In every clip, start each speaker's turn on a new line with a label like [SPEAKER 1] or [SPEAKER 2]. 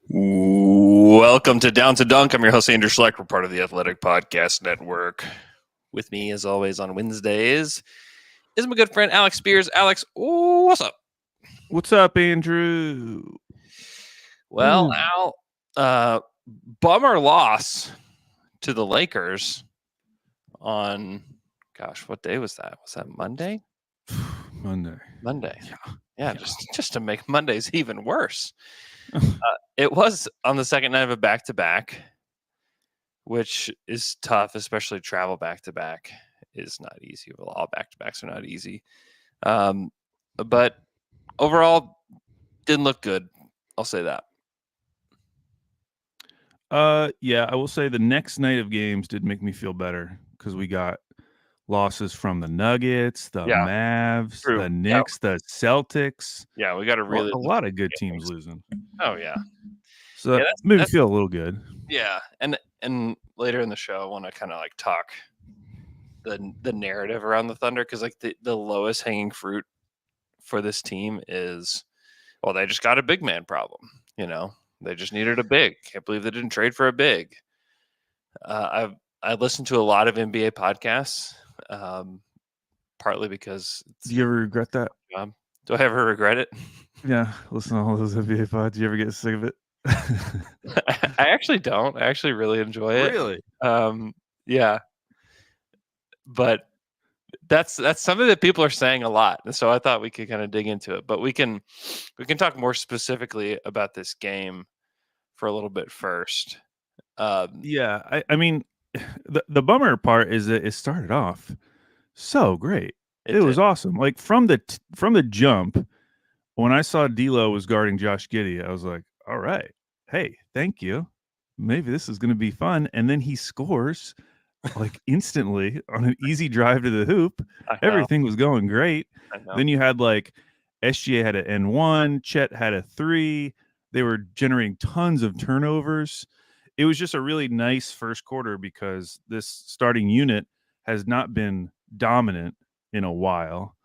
[SPEAKER 1] Welcome to Down to Dunk. I'm your host, Andrew Schlecht. We're part of the Athletic Podcast Network. With me, as always, on Wednesdays is my good friend, Alex Speers. Alex, what's up?
[SPEAKER 2] What's up, Andrew?
[SPEAKER 1] Well, Al, bummer loss to the Lakers on, what day was that? Was that Monday?
[SPEAKER 2] Monday.
[SPEAKER 1] Yeah. Just to make Mondays even worse. It was on the second night of a back-to-back, which is tough, especially travel back-to-back is not easy. Well, all back-to-backs are not easy. But overall, didn't look good. I'll say that.
[SPEAKER 2] Yeah, I will say the next night of games did make me feel better because we got losses from the Nuggets, the Mavs,
[SPEAKER 1] true.
[SPEAKER 2] the Knicks, the Celtics.
[SPEAKER 1] Yeah, we got
[SPEAKER 2] a lot of good teams losing.
[SPEAKER 1] Oh, yeah.
[SPEAKER 2] So that made me feel a little good.
[SPEAKER 1] Yeah, and later in the show, I want to kind of like talk the narrative around the Thunder because like the lowest hanging fruit for this team is, well, they just got a big man problem. You know, they just needed a big. Can't believe they didn't trade for a big. I listened to a lot of NBA podcasts, partly because.
[SPEAKER 2] Do you ever regret that?
[SPEAKER 1] Do I ever regret it?
[SPEAKER 2] Yeah, listen to all those NBA pods. Do you ever get sick of it?
[SPEAKER 1] I actually don't. I actually really enjoy it.
[SPEAKER 2] Really?
[SPEAKER 1] Yeah. But that's something that people are saying a lot, and so I thought we could kind of dig into it. But we can talk more specifically about this game for a little bit first.
[SPEAKER 2] Yeah, I mean, the bummer part is that it started off so great. It was awesome. Like from the jump, when I saw D'Lo was guarding Josh Giddey, I was like, all right, hey, thank you. Maybe this is going to be fun. And then he scores like instantly on an easy drive to the hoop. Everything was going great. Then you had like SGA had an N1, Chet had a 3. They were generating tons of turnovers. It was just a really nice first quarter because this starting unit has not been dominant in a while.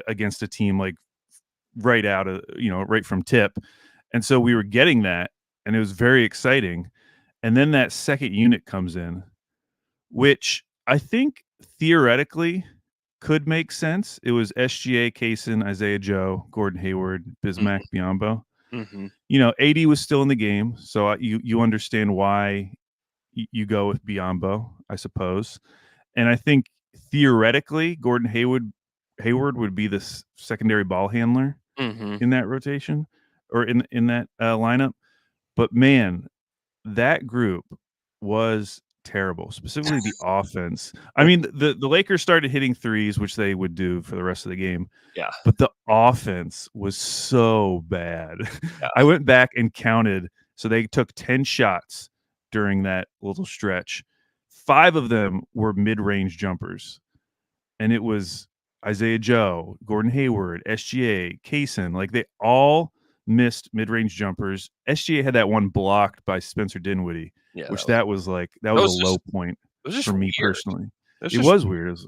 [SPEAKER 2] Against a team like right out of, right from tip. And so we were getting that, and it was very exciting. And then that second unit comes in, which I think theoretically could make sense. It was SGA, Kaysen, Isaiah Joe, Gordon Hayward, Bismack, Biyombo. AD was still in the game, so you understand why you go with Biyombo, I suppose. And I think theoretically, Gordon Hayward would be the secondary ball handler in that rotation or in that lineup. But man, that group was terrible, specifically the offense. I mean, the Lakers started hitting threes, which they would do for the rest of the game.
[SPEAKER 1] Yeah.
[SPEAKER 2] But the offense was so bad. Yeah. I went back and counted. So they took 10 shots during that little stretch. 5 of them were mid-range jumpers. And it was Isaiah Joe, Gordon Hayward, SGA, Kaysen. Like they all missed mid-range jumpers. SGA had that one blocked by Spencer Dinwiddie, which that was a low point for me personally. It was weird.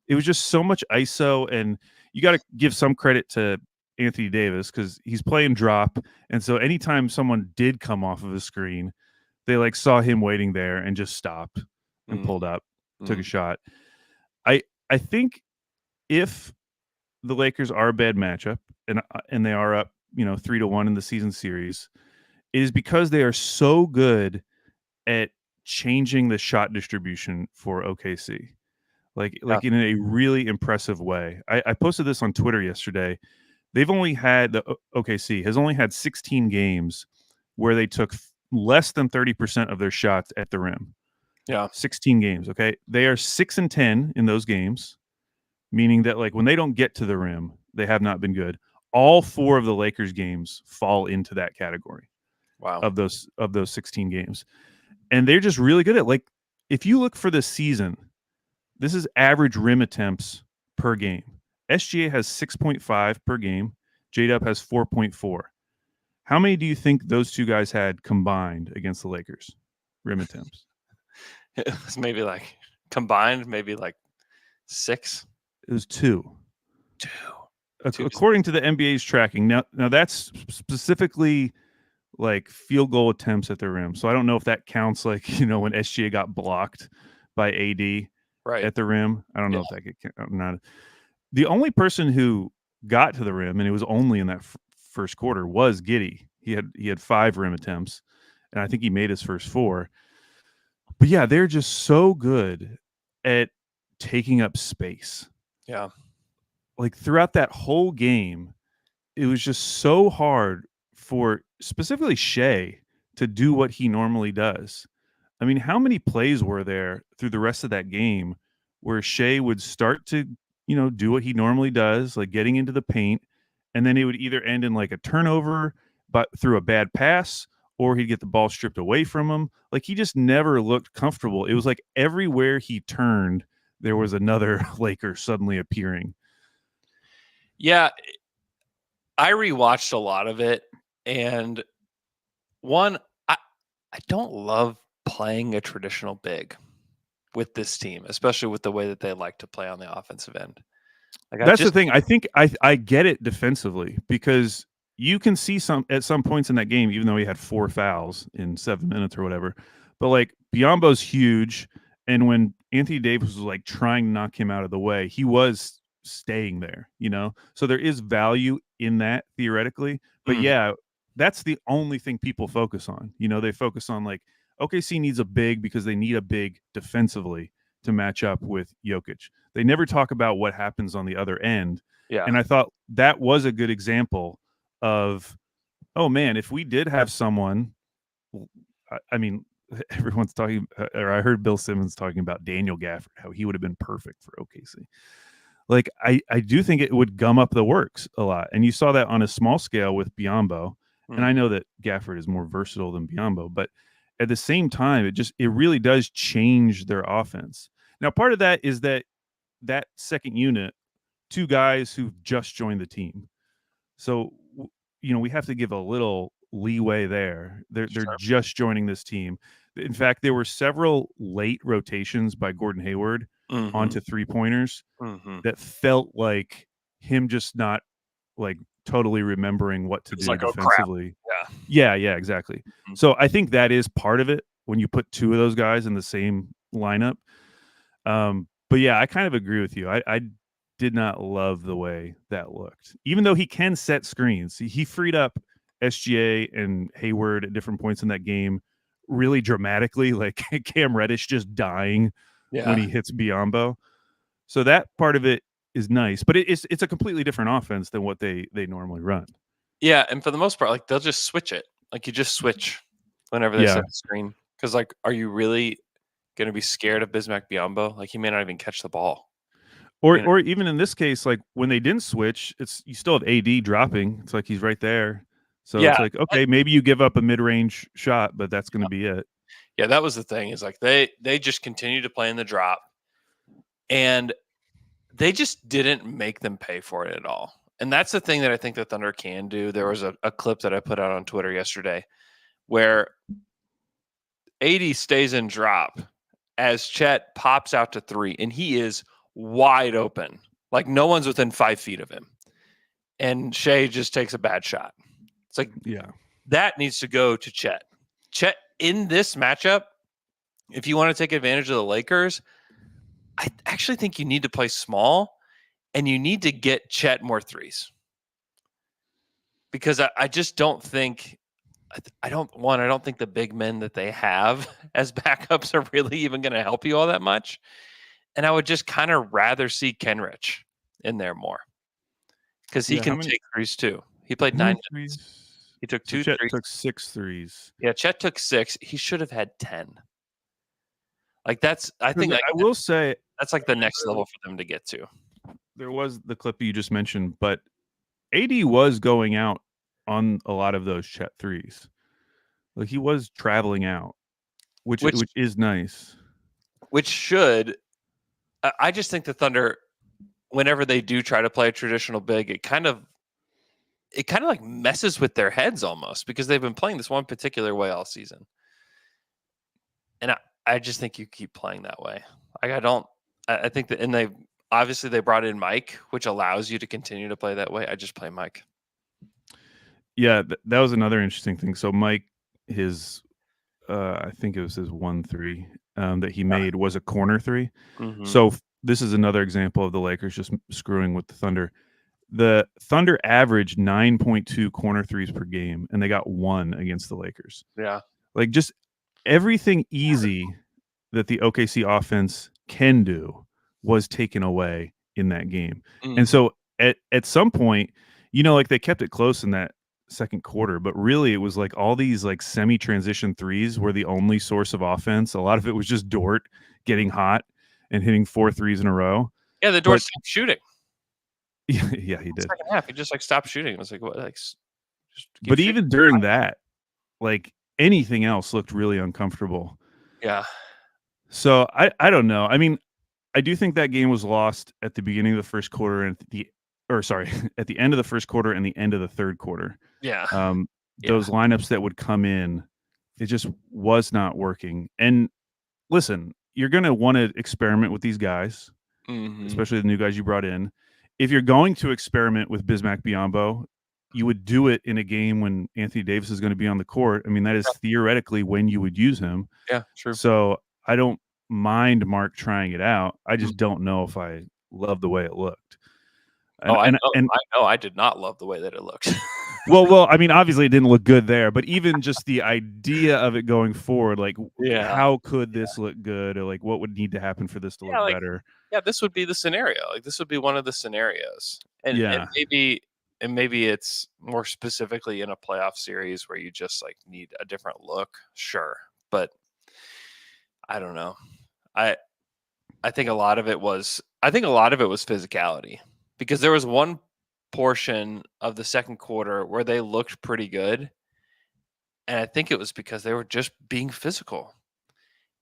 [SPEAKER 2] It was just so much ISO, and you got to give some credit to Anthony Davis because he's playing drop, and so anytime someone did come off of a screen, they like saw him waiting there and just stopped and pulled up, took a shot. I think if the Lakers are a bad matchup and they are up, 3-1 in the season series, it is because they are so good at changing the shot distribution for OKC. Like in a really impressive way. I posted this on Twitter yesterday. They've only had OKC has only had 16 games where they took less than 30% of their shots at the rim.
[SPEAKER 1] Yeah.
[SPEAKER 2] 16 games. Okay. They are 6-10 in those games, meaning that like when they don't get to the rim, they have not been good. All 4 of the Lakers games fall into that category.
[SPEAKER 1] Wow.
[SPEAKER 2] Of those 16 games. And they're just really good at, like, if you look for this season, this is average rim attempts per game. SGA has 6.5 per game. J-Dub has 4.4. How many do you think those two guys had combined against the Lakers? Rim attempts.
[SPEAKER 1] It was maybe like combined, maybe like 6.
[SPEAKER 2] It was 2. According to the NBA's tracking. Now that's specifically like field goal attempts at the rim. So I don't know if that counts, like, when SGA got blocked by AD
[SPEAKER 1] Right.
[SPEAKER 2] at the rim. I don't know
[SPEAKER 1] Yeah.
[SPEAKER 2] if that could count. I'm not the only person who got to the rim, and it was only in that first quarter, was Giddey. He had 5 rim attempts, and I think he made his first 4. But yeah, they're just so good at taking up space.
[SPEAKER 1] Yeah.
[SPEAKER 2] Like throughout that whole game, it was just so hard for specifically Shea to do what he normally does. I mean, how many plays were there through the rest of that game where Shea would start to, do what he normally does, like getting into the paint, and then it would either end in like a turnover, but through a bad pass, or he'd get the ball stripped away from him. Like he just never looked comfortable. It was like everywhere he turned, there was another Laker suddenly appearing.
[SPEAKER 1] Yeah. I rewatched a lot of it, and one, I don't love playing a traditional big with this team, especially with the way that they like to play on the offensive end. Like
[SPEAKER 2] That's the thing. I think I get it defensively because you can see at some points in that game, even though he had 4 fouls in 7 minutes or whatever. But like Biombo's huge, and when Anthony Davis was like trying to knock him out of the way, he was staying there. So there is value in that theoretically. But yeah, that's the only thing people focus on. They focus on like OKC needs a big because they need a big defensively to match up with Jokic. They never talk about what happens on the other end.
[SPEAKER 1] Yeah.
[SPEAKER 2] And I thought that was a good example of, oh man, if we did have someone, I mean, everyone's talking, or I heard Bill Simmons talking about Daniel Gafford, how he would have been perfect for OKC. Like, I do think it would gum up the works a lot. And you saw that on a small scale with Biombo. And I know that Gafford is more versatile than Biombo, but at the same time, it really does change their offense. Now, part of that is that second unit, 2 guys who've just joined the team. So, we have to give a little leeway there. They're just joining this team. In fact, there were several late rotations by Gordon Hayward onto 3-pointers that felt like him just not like totally remembering what to do
[SPEAKER 1] like,
[SPEAKER 2] defensively.
[SPEAKER 1] Oh, crap.
[SPEAKER 2] Yeah, exactly. So I think that is part of it when you put 2 of those guys in the same lineup. But yeah, I kind of agree with you. I did not love the way that looked, even though he can set screens. He freed up SGA and Hayward at different points in that game really dramatically, like Cam Reddish just dying when he hits Biombo. So that part of it is nice, but it's a completely different offense than what they normally run.
[SPEAKER 1] Yeah, and for the most part, like they'll just switch it. Like you just switch whenever they set the screen. Because like, are you really going to be scared of Bismack Biyombo? Like he may not even catch the ball.
[SPEAKER 2] Or even in this case, like when they didn't switch, it's you still have AD dropping. It's like he's right there. So it's like, okay, maybe you give up a mid-range shot, but that's going to be it.
[SPEAKER 1] Yeah, that was the thing. Is like they just continued to play in the drop, and they just didn't make them pay for it at all. And that's the thing that I think the Thunder can do. There was a clip that I put out on Twitter yesterday where AD stays in drop as Chet pops out to 3, and he is wide open. Like no one's within 5 feet of him. And Shea just takes a bad shot. It's like,
[SPEAKER 2] yeah,
[SPEAKER 1] that needs to go to Chet. Chet in this matchup, if you want to take advantage of the Lakers, I actually think you need to play small and you need to get Chet more threes. Because I just don't think I don't think the big men that they have as backups are really even going to help you all that much. And I would just kind of rather see Kenrich in there more because he can take threes too. He played 9 minutes. He took 2
[SPEAKER 2] Chet
[SPEAKER 1] threes.
[SPEAKER 2] took 6 threes.
[SPEAKER 1] Yeah, Chet took 6. He should have had 10. Like I think
[SPEAKER 2] I will say
[SPEAKER 1] that's like the next level for them to get to.
[SPEAKER 2] There was the clip you just mentioned, but AD was going out on a lot of those Chet threes. Like he was traveling out, which is nice.
[SPEAKER 1] Which should I just think the Thunder, whenever they do try to play a traditional big, it kind of like messes with their heads almost because they've been playing this one particular way all season. And I just think you keep playing that way. Like I think that, and they brought in Mike, which allows you to continue to play that way. I just play Mike.
[SPEAKER 2] Yeah, that was another interesting thing. So Mike, his I think it was his 1-3 that he made was a corner three.
[SPEAKER 1] Mm-hmm.
[SPEAKER 2] So this is another example of the Lakers just screwing with the Thunder. The Thunder averaged 9.2 corner threes per game, and they got one against the Lakers.
[SPEAKER 1] Yeah.
[SPEAKER 2] Like just everything easy that the OKC offense can do was taken away in that game. And
[SPEAKER 1] Mm-hmm.
[SPEAKER 2] so at some point, like they kept it close in that second quarter, but really it was like all these like semi-transition threes were the only source of offense. A lot of it was just Dort getting hot and hitting 4 threes in a row.
[SPEAKER 1] Yeah, the door
[SPEAKER 2] But
[SPEAKER 1] stopped shooting.
[SPEAKER 2] yeah, he did.
[SPEAKER 1] Second half, he just like stopped shooting. It was like, what? Like, just keep
[SPEAKER 2] But
[SPEAKER 1] shooting.
[SPEAKER 2] even during that, like anything else looked really uncomfortable.
[SPEAKER 1] Yeah.
[SPEAKER 2] So I don't know. I mean, I do think that game was lost at the beginning of the first quarter and at the end of the first quarter and the end of the third quarter.
[SPEAKER 1] Yeah.
[SPEAKER 2] Those lineups that would come in, it just was not working. And listen, you're going to want to experiment with these guys, especially the new guys you brought in. If you're going to experiment with Bismack Biyombo, you would do it in a game when Anthony Davis is going to be on the court. I mean, that is theoretically when you would use him.
[SPEAKER 1] Yeah, true.
[SPEAKER 2] So I don't mind Mark trying it out. I just don't know if I love the way it looked.
[SPEAKER 1] I know I did not love the way that it looked.
[SPEAKER 2] well, I mean, obviously it didn't look good there, but even just the idea of it going forward, like, how could this look good, or like, what would need to happen for this to look better?
[SPEAKER 1] Yeah, this would be the scenario. Like, this would be one of the scenarios, and maybe it's more specifically in a playoff series where you just like need a different look. Sure, but I don't know. I think a lot of it was physicality, because there was one portion of the second quarter where they looked pretty good, and I think it was because they were just being physical,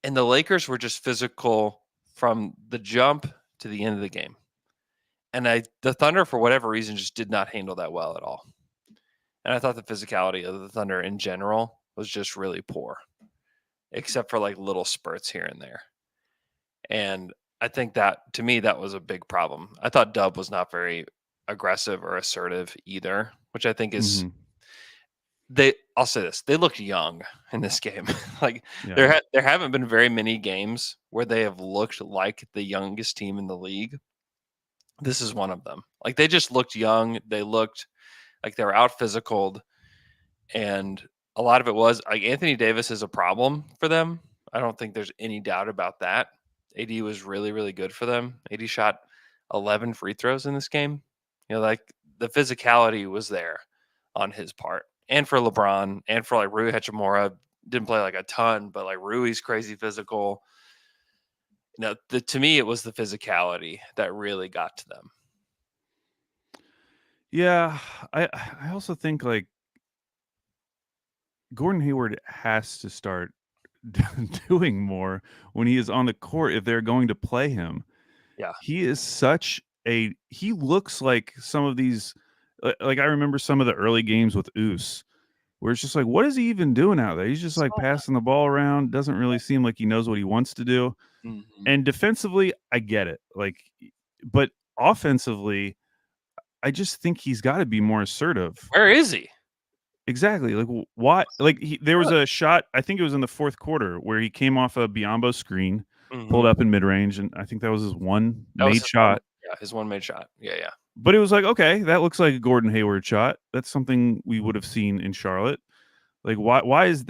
[SPEAKER 1] and the Lakers were just physical from the jump to the end of the game, and the Thunder, for whatever reason, just did not handle that well at all. And I thought the physicality of the Thunder in general was just really poor, except for like little spurts here and there. And I think that, to me, that was a big problem. I thought Dub was not very aggressive or assertive either, which I think is I'll say this: they looked young in this game. Like there haven't been very many games where they have looked like the youngest team in the league. This is one of them. Like they just looked young. They looked like they were out physicaled, and a lot of it was like Anthony Davis is a problem for them. I don't think there's any doubt about that. AD was really, really good for them. AD shot 11 free throws in this game. Like the physicality was there on his part. And for LeBron, and for like Rui Hachimura, didn't play like a ton, but like Rui's crazy physical. To me, it was the physicality that really got to them.
[SPEAKER 2] Yeah, I also think like Gordon Hayward has to start doing more when he is on the court if they're going to play him.
[SPEAKER 1] Yeah.
[SPEAKER 2] He is he looks like some of these, like I remember some of the early games with Oos, where it's just like, what is he even doing out there? He's just like passing the ball around. Doesn't really seem like he knows what he wants to do. And defensively, I get it. Like, but offensively, I just think he's got to be more assertive.
[SPEAKER 1] Where is he?
[SPEAKER 2] Exactly. Like, why? Like, there was a shot, I think it was in the fourth quarter, where he came off a Biyombo screen, pulled up in mid range, and I think that was his one made shot.
[SPEAKER 1] His one made shot. Yeah.
[SPEAKER 2] But it was like, okay, that looks like a Gordon Hayward shot. That's something we would have seen in Charlotte. Like, why is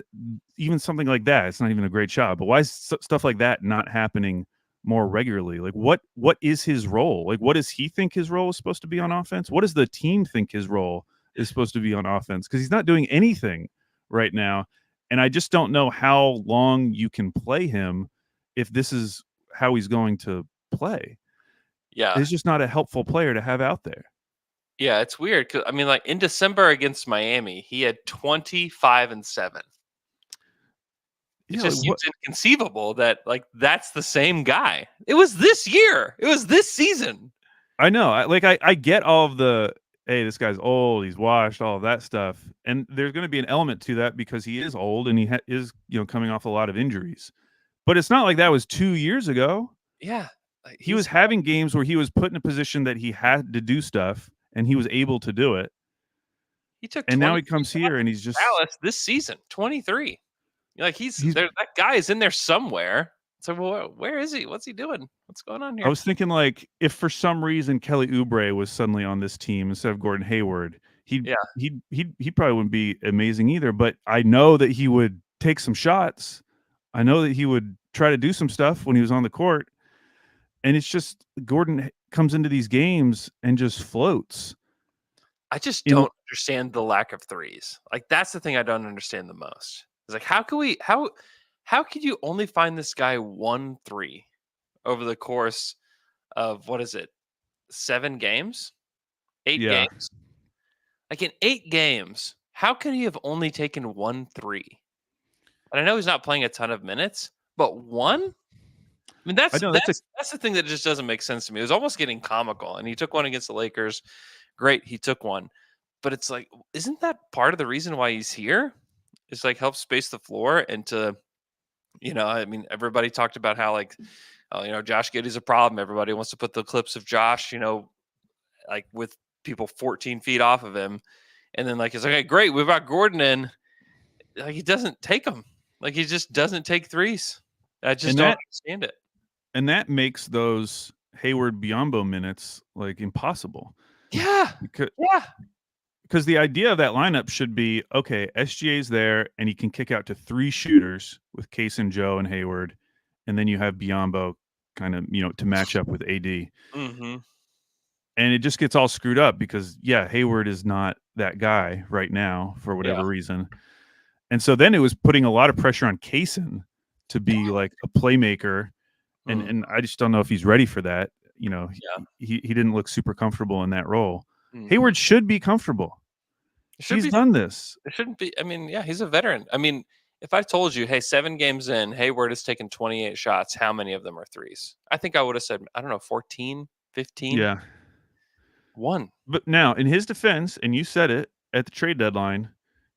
[SPEAKER 2] even something like that? It's not even a great shot, but why is stuff like that not happening more regularly? Like, what is his role? Like, what does he think his role is supposed to be on offense? What does the team think his role is supposed to be on offense? Because he's not doing anything right now. And I just don't know how long you can play him if this is how he's going to play.
[SPEAKER 1] Yeah.
[SPEAKER 2] He's just not a helpful player to have out there.
[SPEAKER 1] Yeah, it's weird because I mean, like in December against Miami, he had 25 and 7. It just seems inconceivable that like that's the same guy. It was this year. It was this season.
[SPEAKER 2] I know. I get all of the, hey, this guy's old, he's washed, all of that stuff, and there's going to be an element to that because he is old and he is coming off a lot of injuries. But it's not like that was 2 years ago.
[SPEAKER 1] Yeah,
[SPEAKER 2] he was having games where he was put in a position that he had to do stuff, and he was able to do it.
[SPEAKER 1] He took
[SPEAKER 2] And now
[SPEAKER 1] 20
[SPEAKER 2] he comes here and he's just
[SPEAKER 1] Dallas this season, 23. Like
[SPEAKER 2] he's
[SPEAKER 1] there, that guy is in there somewhere. So where is he? What's he doing? What's going on
[SPEAKER 2] I
[SPEAKER 1] here?
[SPEAKER 2] was thinking, like, if for some reason Kelly Oubre was suddenly on this team instead of Gordon Hayward,
[SPEAKER 1] Yeah.
[SPEAKER 2] he probably wouldn't be amazing either, but I know that he would take some shots. I know that he would try to do some stuff when he was on the court, and it's just Gordon comes into these games and just floats.
[SPEAKER 1] I just
[SPEAKER 2] You know,
[SPEAKER 1] don't understand the lack of threes. Like that's the thing I don't understand the most. It's like how could you only find this guy 1 3 over the course of what is it? 7 games? 8
[SPEAKER 2] yeah.
[SPEAKER 1] games? Like in 8 games, how could he have only taken 1 3? And I know he's not playing a ton of minutes, but one? I mean,
[SPEAKER 2] I
[SPEAKER 1] that's
[SPEAKER 2] know
[SPEAKER 1] that's that's the thing that just doesn't make sense to me. It was almost getting comical, and he took one against the Lakers. Great, he took one, but it's like, isn't that part of the reason why he's here? It's like help space the floor and to, I mean, everybody talked about how like, Josh Giddey's a problem. Everybody wants to put the clips of Josh, like with people 14 feet off of him, and then like it's like, okay, great, we've got Gordon in. Like he doesn't take them. Like he just doesn't take threes. I just
[SPEAKER 2] and
[SPEAKER 1] don't
[SPEAKER 2] that
[SPEAKER 1] understand it.
[SPEAKER 2] and that makes those Hayward Biombo minutes like impossible
[SPEAKER 1] Yeah.
[SPEAKER 2] because
[SPEAKER 1] Yeah.
[SPEAKER 2] the idea of that lineup should be okay. SGA's there, and he can kick out to 3 shooters with Case and Joe and Hayward, and then you have Biombo kind of to match up with AD,
[SPEAKER 1] Mm-hmm.
[SPEAKER 2] and it just gets all screwed up because Hayward is not that guy right now for
[SPEAKER 1] Yeah.
[SPEAKER 2] whatever reason, and so then it was putting a lot of pressure on Kaysen to be like a playmaker, and I just don't know if he's ready for that.
[SPEAKER 1] Yeah.
[SPEAKER 2] He didn't look super comfortable in that role.
[SPEAKER 1] Mm-hmm.
[SPEAKER 2] Hayward should be comfortable. He's done this.
[SPEAKER 1] It shouldn't be. I mean, yeah, he's a veteran. I mean, if I told you, hey, 7 games in, Hayward has taken 28 shots, how many of them are threes? I think I would have said, I don't know, 14, 15,
[SPEAKER 2] Yeah.
[SPEAKER 1] 1.
[SPEAKER 2] But now, in his defense, and you said it at the trade deadline,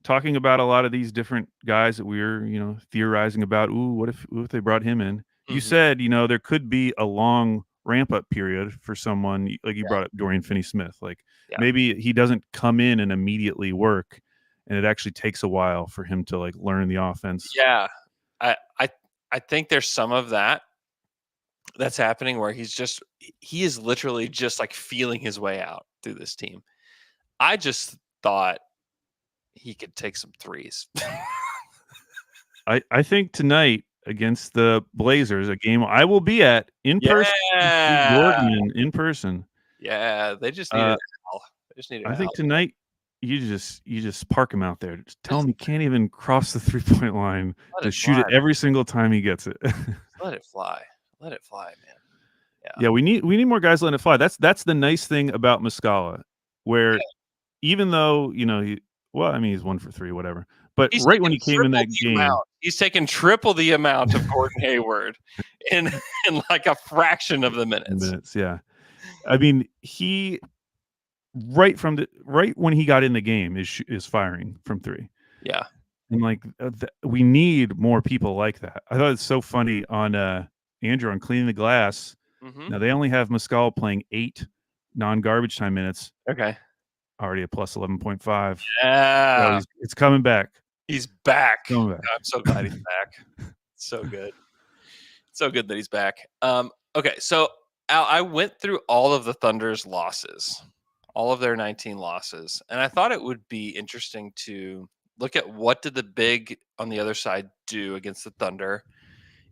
[SPEAKER 2] talking about a lot of these different guys that we were, theorizing about. Ooh, what if they brought him in? You
[SPEAKER 1] Mm-hmm.
[SPEAKER 2] said, there could be a long ramp up period for someone like you brought up Dorian Finney-Smith. Like maybe he doesn't come in and immediately work, and it actually takes a while for him to like learn the offense.
[SPEAKER 1] Yeah, I think there's some of that's happening where he is literally just like feeling his way out through this team. I just thought he could take some threes.
[SPEAKER 2] I think tonight against the Blazers, a game I will be at in person, see Gordon in person.
[SPEAKER 1] Yeah, they just needed Al. They just needed
[SPEAKER 2] I think
[SPEAKER 1] Al.
[SPEAKER 2] tonight you just park him out there. Just tell him he can't even cross the 3-point line to shoot it every single time he gets it.
[SPEAKER 1] Let it fly. Let it fly, man.
[SPEAKER 2] Yeah, we need more guys letting it fly. That's the nice thing about Muscala, where even though he's 1 for 3, whatever. But right when he came in that game,
[SPEAKER 1] he's taken triple the amount of Gordon Hayward in like a fraction of the minutes.
[SPEAKER 2] Yeah. I mean, he right when he got in the game is firing from 3.
[SPEAKER 1] Yeah.
[SPEAKER 2] And like we need more people like that. I thought it's so funny on Andrew on Cleaning the Glass.
[SPEAKER 1] Mm-hmm.
[SPEAKER 2] Now they only have Muscala playing 8 non-garbage time minutes.
[SPEAKER 1] Okay.
[SPEAKER 2] Already a plus 11.5.
[SPEAKER 1] Yeah.
[SPEAKER 2] So it's coming back.
[SPEAKER 1] He's back.
[SPEAKER 2] Coming back.
[SPEAKER 1] I'm so glad he's back. So good. So good that he's back. Okay, so Al, I went through all of the Thunder's losses, all of their 19 losses, and I thought it would be interesting to look at what did the big on the other side do against the Thunder,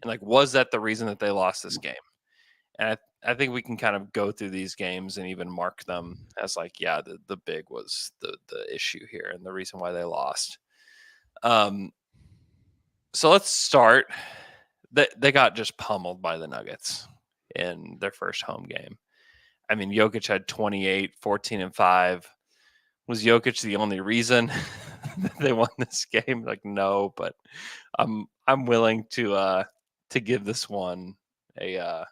[SPEAKER 1] and like was that the reason that they lost this game? And I think we can kind of go through these games and even mark them as like, yeah, the big was the issue here and the reason why they lost. So let's start. They got just pummeled by the Nuggets in their first home game. I mean, Jokic had 28, 14, and 5. Was Jokic the only reason they won this game? Like, no, but I'm willing to give this one a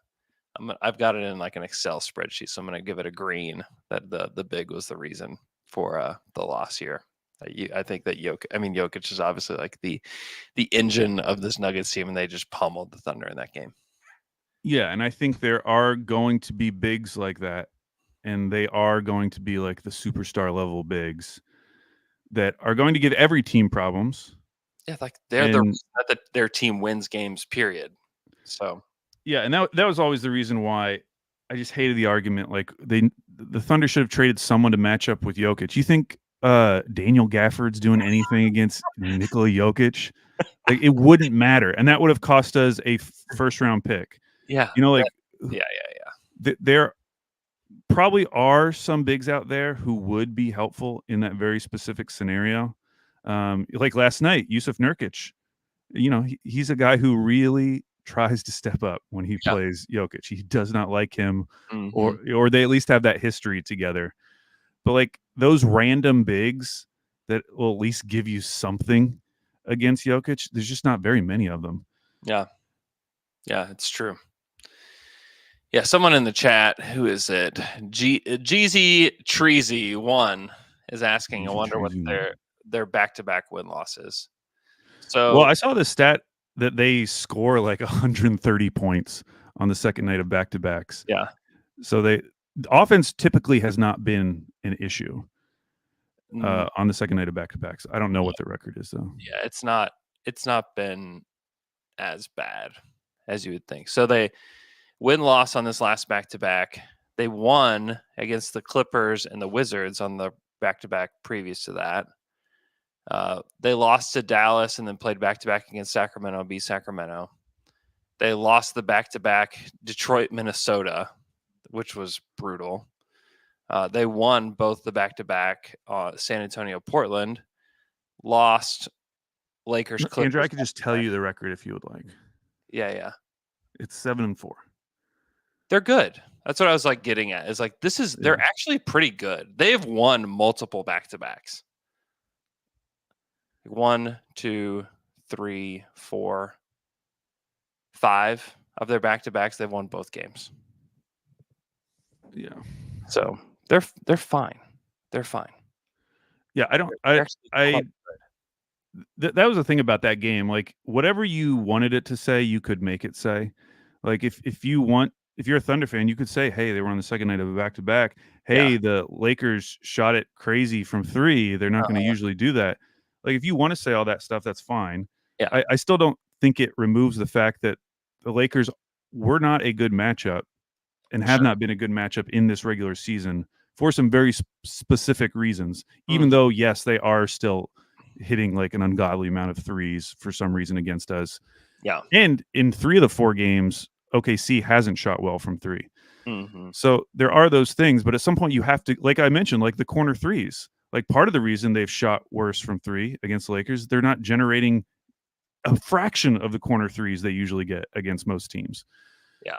[SPEAKER 1] I've got it in like an Excel spreadsheet, so I'm going to give it a green that the big was the reason for the loss here. I think that Jokic is obviously like the engine of this Nuggets team, and they just pummeled the Thunder in that game.
[SPEAKER 2] Yeah, and I think there are going to be bigs like that, and they are going to be like the superstar level bigs. that are going to give every team problems.
[SPEAKER 1] Yeah, like they're not that their team wins games, period. So
[SPEAKER 2] yeah, and that was always the reason why I just hated the argument. Like the Thunder should have traded someone to match up with Jokic. You think Daniel Gafford's doing anything against Nikola Jokic? Like it wouldn't matter, and that would have cost us a first round pick.
[SPEAKER 1] Yeah,
[SPEAKER 2] there probably are some bigs out there who would be helpful in that very specific scenario. Like last night, Yusuf Nurkic. He's a guy who really tries to step up when he plays Jokic. He does not like him, or they at least have that history together. But like those random bigs that will at least give you something against Jokic, there's just not very many of them.
[SPEAKER 1] Yeah, it's true. Yeah, someone in the chat, who is it? Jeezy Treasy 1 is asking. I wonder what their back-to-back win losses. So,
[SPEAKER 2] well, I saw the stat that they score like 130 points on the second night of back-to-backs.
[SPEAKER 1] Yeah.
[SPEAKER 2] So the offense typically has not been an issue on the second night of back-to-backs. I don't know what the record is though.
[SPEAKER 1] Yeah, it's not been as bad as you would think. So they win-loss on this last back-to-back. They won against the Clippers and the Wizards on the back-to-back previous to that. They lost to Dallas and then played back-to-back against Sacramento, beat Sacramento. They lost the back-to-back Detroit, Minnesota, which was brutal. They won both the back-to-back San Antonio, Portland. Lost Lakers, Clippers.
[SPEAKER 2] Andrew, I could just tell you the record if you would like.
[SPEAKER 1] Yeah.
[SPEAKER 2] It's 7-4.
[SPEAKER 1] They're good. That's what I was like getting at. Is like they're actually pretty good. They have won multiple back-to-backs. 1, 2, 3, 4, 5 of their back-to-backs. They've won both games.
[SPEAKER 2] Yeah.
[SPEAKER 1] So they're fine. They're fine.
[SPEAKER 2] Yeah, that was the thing about that game. Like whatever you wanted it to say, you could make it say. Like if you're a Thunder fan, you could say, hey, they were on the second night of a back-to-back. Hey, the Lakers shot it crazy from 3. They're not going to usually do that. Like if you want to say all that stuff, that's fine.
[SPEAKER 1] Yeah.
[SPEAKER 2] I still don't think it removes the fact that the Lakers were not a good matchup and have not been a good matchup in this regular season for some very specific reasons, even though, yes, they are still hitting like an ungodly amount of threes for some reason against us.
[SPEAKER 1] Yeah.
[SPEAKER 2] And in 3 of the 4 games, OKC hasn't shot well from 3.
[SPEAKER 1] Mm-hmm.
[SPEAKER 2] So there are those things, but at some point you have to, like I mentioned, like the corner threes. Like part of the reason they've shot worse from 3 against the Lakers, they're not generating a fraction of the corner threes they usually get against most teams.
[SPEAKER 1] Yeah.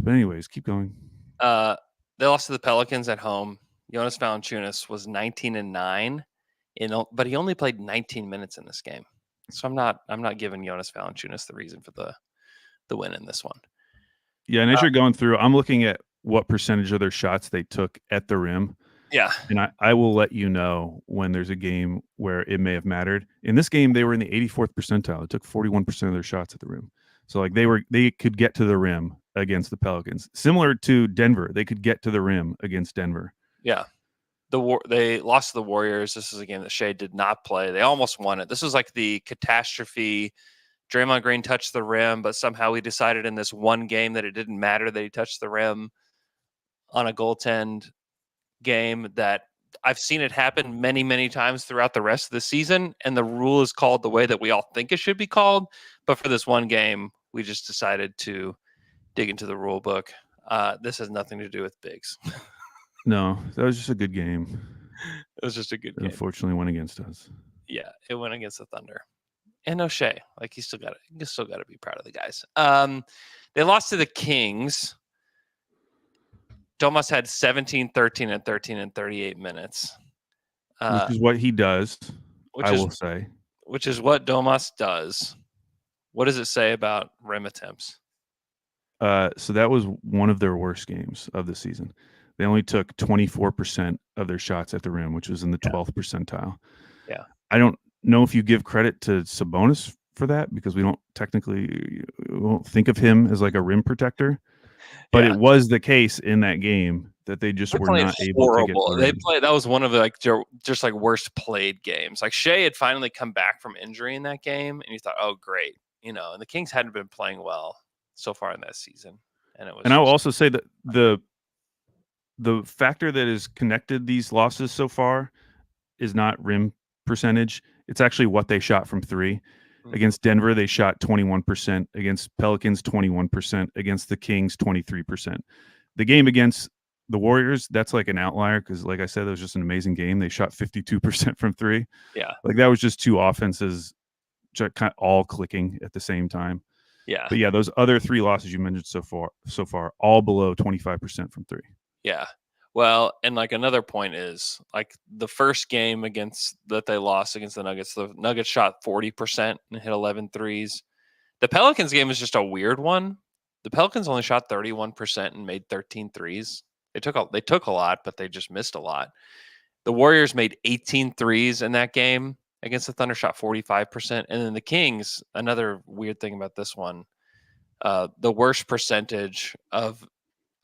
[SPEAKER 2] But anyways, keep going.
[SPEAKER 1] They lost to the Pelicans at home. Jonas Valanciunas was 19-9, but he only played 19 minutes in this game. So I'm not giving Jonas Valanciunas the reason for the win in this one.
[SPEAKER 2] Yeah, and as you're going through, I'm looking at what percentage of their shots they took at the rim.
[SPEAKER 1] Yeah.
[SPEAKER 2] And I will let you know when there's a game where it may have mattered. In this game, they were in the 84th percentile. They took 41% of their shots at the rim. So like they could get to the rim against the Pelicans. Similar to Denver, they could get to the rim against Denver.
[SPEAKER 1] Yeah. They lost to the Warriors. This is a game that Shea did not play. They almost won it. This was like the catastrophe. Draymond Green touched the rim, but somehow he decided in this one game that it didn't matter that he touched the rim on a goaltend game. That I've seen it happen many, many times throughout the rest of the season, and the rule is called the way that we all think it should be called. But for this one game, we just decided to dig into the rule book. This has nothing to do with bigs.
[SPEAKER 2] No, that was just a good game.
[SPEAKER 1] It was just a good game.
[SPEAKER 2] Unfortunately, went against us.
[SPEAKER 1] Yeah, it went against the Thunder. And O'Shea, like you still got to be proud of the guys. They lost to the Kings. Domas had 17, 13, and 13 in 38 minutes.
[SPEAKER 2] Which is what he does, will say.
[SPEAKER 1] Which is what Domas does. What does it say about rim attempts?
[SPEAKER 2] So that was one of their worst games of the season. They only took 24% of their shots at the rim, which was in the 12th percentile.
[SPEAKER 1] Yeah.
[SPEAKER 2] I don't know if you give credit to Sabonis for that because we won't think of him as like a rim protector. But it was the case in that game that they just
[SPEAKER 1] They
[SPEAKER 2] were
[SPEAKER 1] played
[SPEAKER 2] not able to get
[SPEAKER 1] horrible.
[SPEAKER 2] the
[SPEAKER 1] They
[SPEAKER 2] rim.
[SPEAKER 1] played. That was one of the just like worst played games. Like Shea had finally come back from injury in that game, and you thought, oh great, and the Kings hadn't been playing well so far in that season, and it was.
[SPEAKER 2] And I will also say that the factor that has connected these losses so far is not rim percentage. It's actually what they shot from three.
[SPEAKER 1] Mhm.
[SPEAKER 2] Against Denver, they shot 21%. Against Pelicans, 21%. Against the Kings, 23%. The game against the Warriors, that's like an outlier because, like I said, it was just an amazing game. They shot 52% from three.
[SPEAKER 1] Yeah.
[SPEAKER 2] Like that was just two offenses just kind of all clicking at the same time.
[SPEAKER 1] Yeah.
[SPEAKER 2] But yeah, those other three losses you mentioned so far, all below 25% from three.
[SPEAKER 1] Yeah. Well, and like another point is like the first game that they lost against the Nuggets shot 40% and hit 11 threes. The Pelicans game is just a weird one. The Pelicans only shot 31% and made 13 threes. They took a lot, but they just missed a lot. The Warriors made 18 threes in that game against the Thunder, shot 45%. And then the Kings, another weird thing about this one, the worst percentage of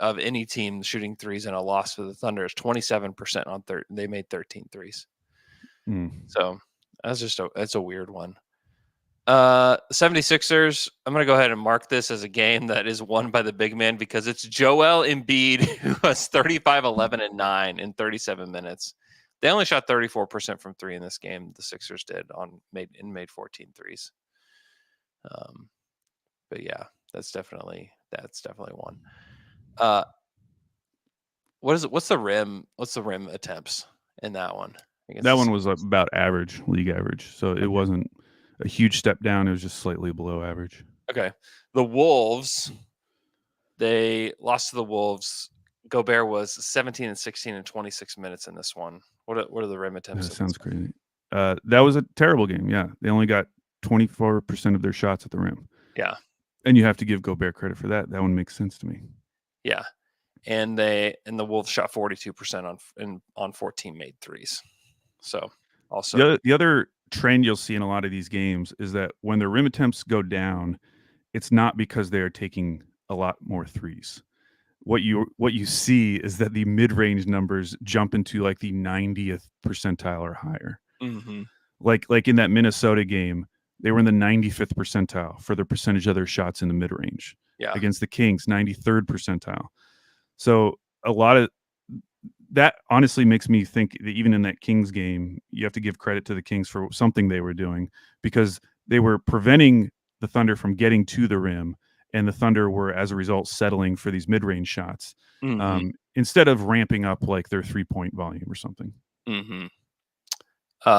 [SPEAKER 1] any team shooting threes in a loss for the Thunder is 27% on they made 13 threes. So that's a weird one. 76ers, I'm going to go ahead and mark this as a game that is won by the big man because it's Joel Embiid who has 35, 11, and 9 in 37 minutes. They only shot 34% from three in this game. The Sixers did made 14 threes. But yeah, that's definitely one. What's the rim attempts in that one?
[SPEAKER 2] That one was about average, league average. So it wasn't a huge step down. It was just slightly below average.
[SPEAKER 1] Okay. The Wolves, they lost to the Wolves. Gobert was 17 and 16 in 26 minutes in this one. What are the rim attempts?
[SPEAKER 2] That sounds crazy. That was a terrible game. Yeah. They only got 24% of their shots at the rim.
[SPEAKER 1] Yeah.
[SPEAKER 2] And you have to give Gobert credit for that. That one makes sense to me.
[SPEAKER 1] Yeah. And the Wolves shot 42% on 14 made threes. So also
[SPEAKER 2] the other trend you'll see in a lot of these games is that when their rim attempts go down, it's not because they are taking a lot more threes. What you see is that the mid-range numbers jump into like the 90th percentile or higher.
[SPEAKER 1] Mm-hmm.
[SPEAKER 2] Like in that Minnesota game, they were in the 95th percentile for their percentage of their shots in the mid-range.
[SPEAKER 1] Yeah.
[SPEAKER 2] Against the Kings, 93rd percentile. So a lot of that honestly makes me think that even in that Kings game, you have to give credit to the Kings for something they were doing because they were preventing the Thunder from getting to the rim, and the Thunder were, as a result, settling for these mid-range shots instead of ramping up like their three-point volume or something.
[SPEAKER 1] Mm-hmm.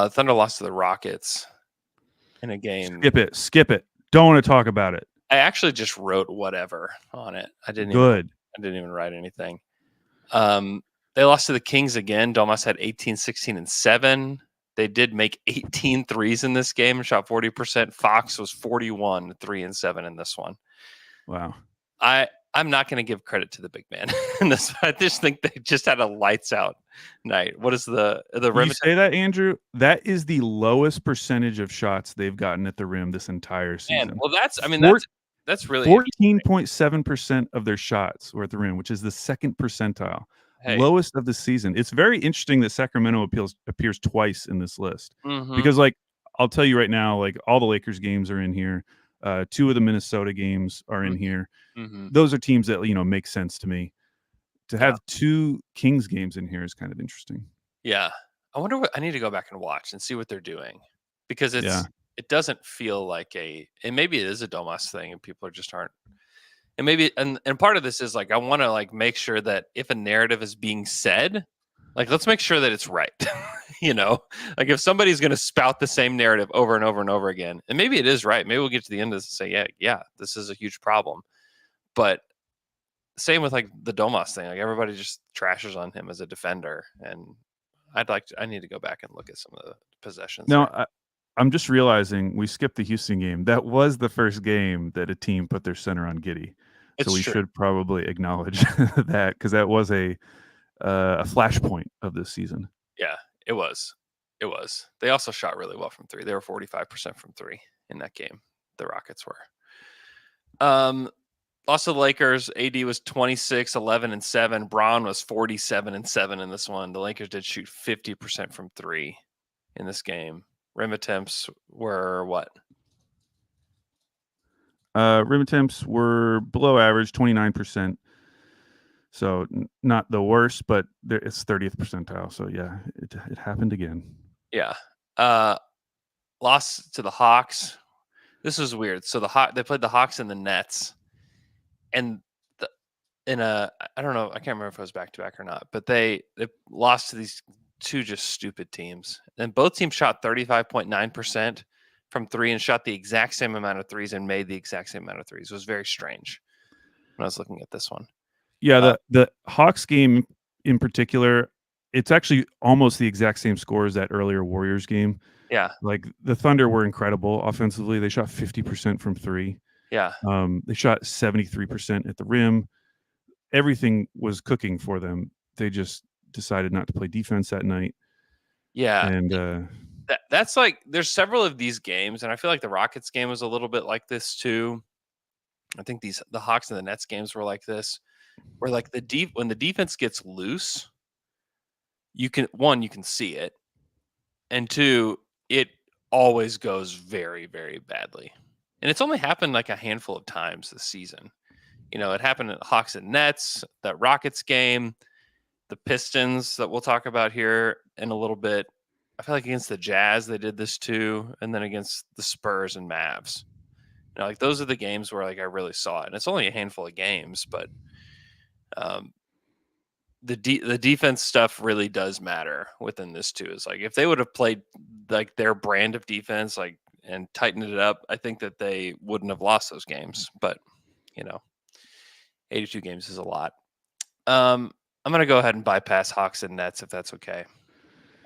[SPEAKER 1] Thunder lost to the Rockets in a game.
[SPEAKER 2] Skip it. Don't want to talk about it.
[SPEAKER 1] I actually just wrote whatever on it. I didn't even write anything. They lost to the Kings again. Domas had 18, 16, and 7. They did make 18 threes in this game and shot 40%. Fox was 41, 3 and 7 in this one.
[SPEAKER 2] Wow.
[SPEAKER 1] I'm not going to give credit to the big man in this. I just think they just had a lights out night. What is the rim?
[SPEAKER 2] You say that, Andrew? That is the lowest percentage of shots they've gotten at the rim this entire season.
[SPEAKER 1] Man, well, that's really
[SPEAKER 2] 14.7% of their shots were at the rim, which is the second percentile. Hey. Lowest of the season. It's very interesting that Sacramento appears twice in this list because, like, I'll tell you right now, like all the Lakers games are in here. 2 of the Minnesota games are in here. Those are teams that make sense to me. To have 2 Kings games in here is kind of interesting.
[SPEAKER 1] Yeah, I wonder what I need to go back and watch and see what they're doing because it doesn't feel like and maybe it is a Domas thing and people just aren't. And maybe and part of this is like I want to like make sure that if a narrative is being said, like let's make sure that it's right. Like if somebody's going to spout the same narrative over and over and over again, and maybe it is right. Maybe we'll get to the end of this and say, yeah, this is a huge problem. But same with like the Domas thing. Like everybody just trashes on him as a defender, and I need to go back and look at some of the possessions.
[SPEAKER 2] No, I'm just realizing we skipped the Houston game. That was the first game that a team put their center on Giddey. So we should probably acknowledge that because that was a flashpoint of this season.
[SPEAKER 1] Yeah, it was. It was. They also shot really well from three. They were 45% from three in that game. The Rockets were. Lost to the Lakers. AD was 26, 11, and 7. Braun was 47 and 7 in this one. The Lakers did shoot 50% from 3 in this game. Rim attempts were what?
[SPEAKER 2] Rim attempts were below average, 29%. So not the worst, but it's 30th percentile. So yeah, it happened again.
[SPEAKER 1] Yeah. Lost to the Hawks. This was weird. So they played the Hawks and the Nets, and I don't know, I can't remember if it was back to back or not, but they lost to these two just stupid teams, and both teams shot 35.9% from 3 and shot the exact same amount of threes and made the exact same amount of threes. It was very strange when I was looking at this one.
[SPEAKER 2] Yeah, the Hawks game in particular, it's actually almost the exact same score as that earlier Warriors game.
[SPEAKER 1] Yeah.
[SPEAKER 2] Like the Thunder were incredible offensively. They shot 50% from 3.
[SPEAKER 1] Yeah.
[SPEAKER 2] They shot 73% at the rim. Everything was cooking for them. They just decided not to play defense that night.
[SPEAKER 1] Yeah.
[SPEAKER 2] And
[SPEAKER 1] that's like, there's several of these games, and I feel like the Rockets game was a little bit like this too. I think the Hawks and the Nets games were like this, where like when the defense gets loose, you can see it, and 2, it always goes very, very badly. And it's only happened like a handful of times this season. It happened at Hawks and Nets, that Rockets game, the Pistons that we'll talk about here in a little bit. I feel like against the Jazz they did this too, and then against the Spurs and Mavs. Like those are the games where like I really saw it. And it's only a handful of games, but the defense stuff really does matter within this too. Is like if they would have played like their brand of defense, like, and tightened it up, I think that they wouldn't have lost those games. But 82 games is a lot. I'm gonna go ahead and bypass Hawks and Nets if that's okay.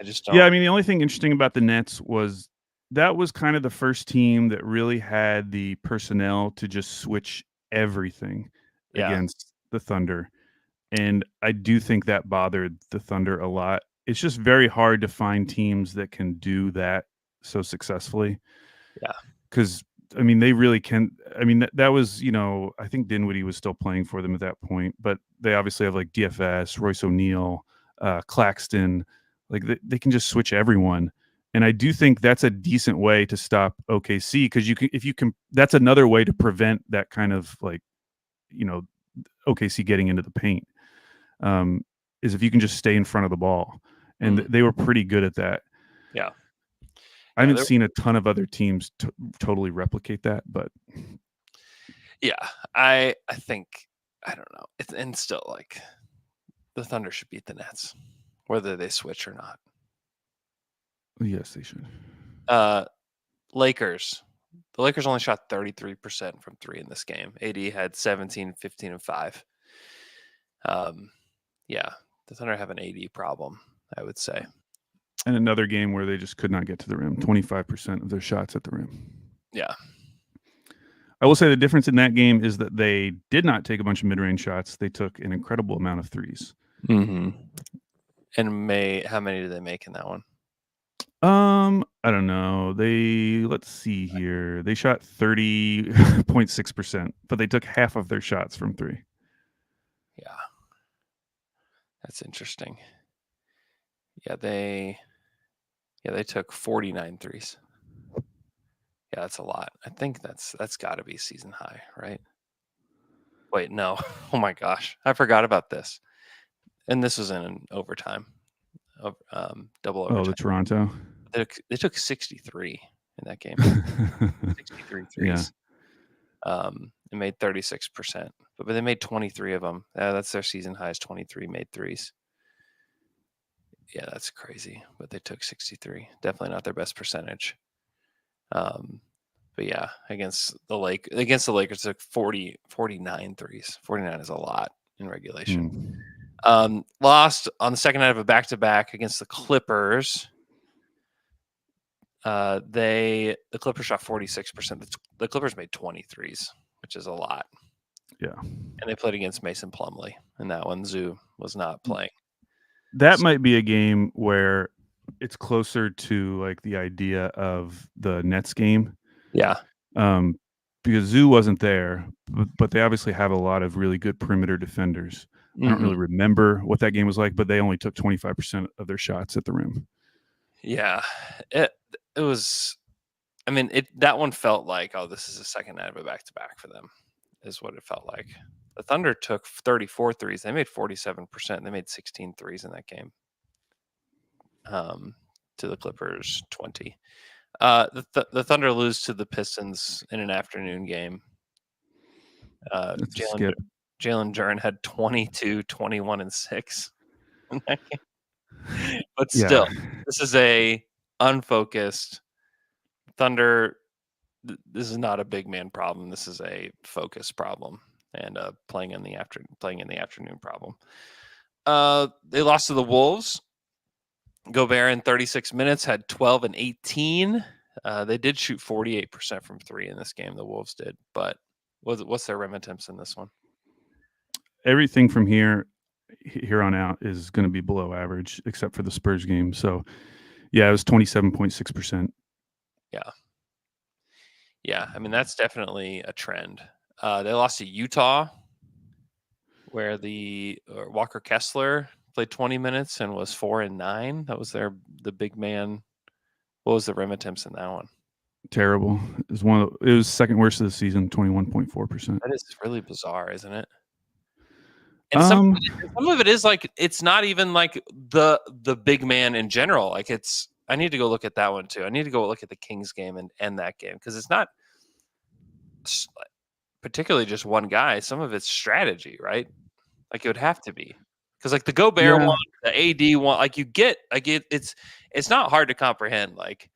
[SPEAKER 1] I just don't.
[SPEAKER 2] Yeah, I mean the only thing interesting about the Nets was that was kind of the first team that really had the personnel to just switch everything against the Thunder. And I do think that bothered the Thunder a lot. It's just very hard to find teams that can do that so successfully.
[SPEAKER 1] Yeah.
[SPEAKER 2] Because, I mean, they really can. I mean, that was, I think Dinwiddie was still playing for them at that point. But they obviously have like DFS, Royce O'Neal, Claxton. Like they can just switch everyone. And I do think that's a decent way to stop OKC because that's another way to prevent that kind of like, OKC getting into the paint. Is if you can just stay in front of the ball, and they were pretty good at that.
[SPEAKER 1] Yeah,
[SPEAKER 2] I haven't seen a ton of other teams totally replicate that, but
[SPEAKER 1] yeah, I think I don't know. And still like the Thunder should beat the Nets, whether they switch or not.
[SPEAKER 2] Yes, they should.
[SPEAKER 1] Lakers. The Lakers only shot 33% from 3 in this game. AD had 17, 15, and 5. Yeah, the Thunder have an AD problem, I would say.
[SPEAKER 2] And another game where they just could not get to the rim. 25% of their shots at the rim.
[SPEAKER 1] Yeah.
[SPEAKER 2] I will say the difference in that game is that they did not take a bunch of mid-range shots. They took an incredible amount of threes.
[SPEAKER 1] Mm-hmm. And how many did they make in that one?
[SPEAKER 2] I don't know. Let's see here. They shot 30.6%, but they took half of their shots from 3.
[SPEAKER 1] Yeah. That's interesting. Yeah, they took 49 threes. Yeah, that's a lot. I think that's got to be season high, right? Wait, no. Oh my gosh, I forgot about this. And this was in an overtime, double overtime.
[SPEAKER 2] Oh, the Toronto.
[SPEAKER 1] They took 63 in that game. 63 threes. Yeah. And made 36%, but they made 23 of them. That's their season highs. 23 made threes. Yeah, that's crazy. But they took 63. Definitely not their best percentage. But yeah, against the Lakers took 49 threes. 49 is a lot in regulation. Lost on the second night of a back-to-back against the Clippers. The Clippers shot 46%. The Clippers made 23s, which is a lot.
[SPEAKER 2] Yeah.
[SPEAKER 1] And they played against Mason Plumlee, and that one Zoo was not playing.
[SPEAKER 2] That might be a game where it's closer to like the idea of the Nets game.
[SPEAKER 1] Yeah.
[SPEAKER 2] because Zoo wasn't there, but they obviously have a lot of really good perimeter defenders. I don't really remember what that game was like, but they only took 25% of their shots at the rim.
[SPEAKER 1] Yeah, it was. I mean, that one felt like, oh, this is the second night of a back-to-back for them, is what it felt like. The Thunder took 34 threes. They made 47%. They made 16 threes in that game. To the Clippers 20. The Thunder lose to the Pistons in an afternoon game. Jalen Duren had 22, 21, and 6 in that game. But still, this is a unfocused Thunder. This is not a big man problem. This is a focus problem and playing in the afternoon problem. They lost to the Wolves. Gobert in 36 minutes had 12 and 18. They did shoot 48% from three in this game. The Wolves did, but what's their rim attempts in this one?
[SPEAKER 2] Everything from here on out is going to be below average, except for the Spurs game. So, yeah, it was 27.6%.
[SPEAKER 1] Yeah. I mean, that's definitely a trend. They lost to Utah, where Walker Kessler played 20 minutes and was 4 and 9. That was the big man. What was the rim attempts in that one?
[SPEAKER 2] Terrible. It was second worst of the season, 21.4%.
[SPEAKER 1] That is really bizarre, isn't it? And some of it is like, it's not even like the big man in general. Like, I need to go look at that one too. I need to go look at the Kings game and that game, because it's not particularly just one guy. Some of it's strategy, right? Like, it would have to be, because like the Gobert one, the AD one, like it's not hard to comprehend. Like,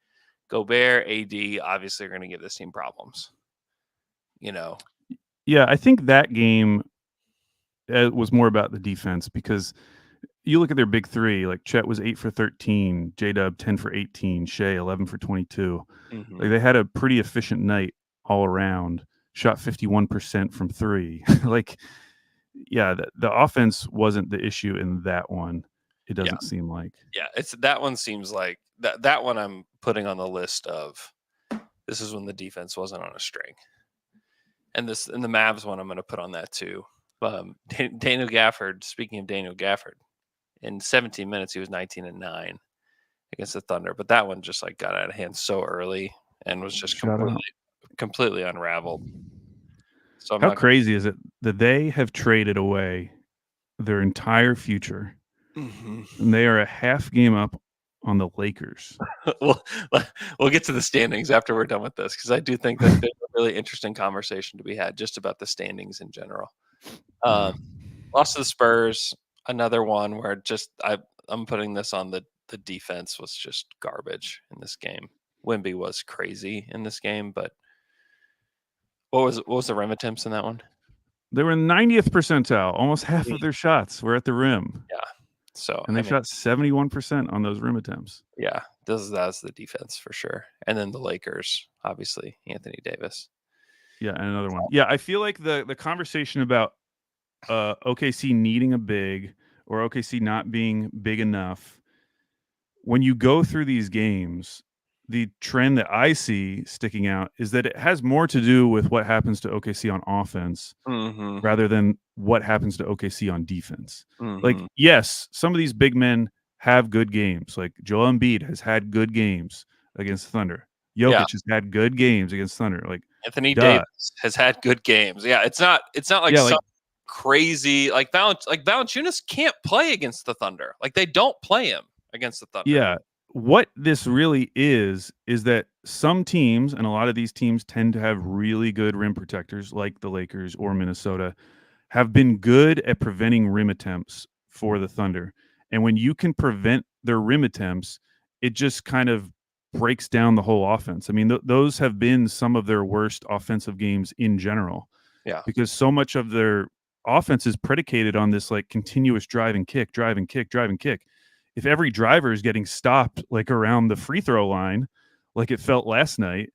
[SPEAKER 1] Gobert, AD obviously are going to give this team problems.
[SPEAKER 2] Yeah, I think that game was more about the defense, because you look at their big three, like Chet was 8 for 13, J-Dub 10 for 18, Shea 11 for 22. Like, they had a pretty efficient night all around, shot 51% from three. Like, yeah, the offense wasn't the issue in that one. It doesn't seem like.
[SPEAKER 1] Yeah, that one seems like that one I'm putting on the list of, this is when the defense wasn't on a string. And the Mavs one I'm going to put on that too. Daniel Gafford, speaking of Daniel Gafford, in 17 minutes he was 19 and 9 against the Thunder, but that one just like got out of hand so early and was just completely unraveled. So
[SPEAKER 2] how crazy is it that they have traded away their entire future, and they are a half game up on the Lakers?
[SPEAKER 1] We'll get to the standings after we're done with this, because I do think that there's a really interesting conversation to be had just about the standings in general. Lost to the Spurs, another one where just I'm putting this on the defense was just garbage in this game. Wemby was crazy in this game, but what was the rim attempts in that one?
[SPEAKER 2] They were in 90th percentile. Almost half of their shots were at the rim.
[SPEAKER 1] Yeah. So,
[SPEAKER 2] and they shot 71% on those rim attempts.
[SPEAKER 1] Yeah, that's the defense for sure. And then the Lakers, obviously, Anthony Davis.
[SPEAKER 2] Yeah, and another one. Yeah, I feel like the conversation about OKC needing a big, or OKC not being big enough, when you go through these games, the trend that I see sticking out is that it has more to do with what happens to OKC on offense rather than what happens to OKC on defense. Like, yes, some of these big men have good games. Like, Joel Embiid has had good games against Thunder. Jokic has had good games against Thunder. Like,
[SPEAKER 1] Anthony Davis has had good games. Yeah, it's not like some crazy, like Valanciunas can't play against the Thunder. Like, they don't play him against the Thunder.
[SPEAKER 2] Yeah. What this really is that some teams, and a lot of these teams tend to have really good rim protectors, like the Lakers or Minnesota, have been good at preventing rim attempts for the Thunder. And when you can prevent their rim attempts, it just kind of breaks down the whole offense. I mean, those have been some of their worst offensive games in general.
[SPEAKER 1] Yeah.
[SPEAKER 2] Because so much of their offense is predicated on this like continuous drive and kick. If every driver is getting stopped like around the free throw line, like it felt last night,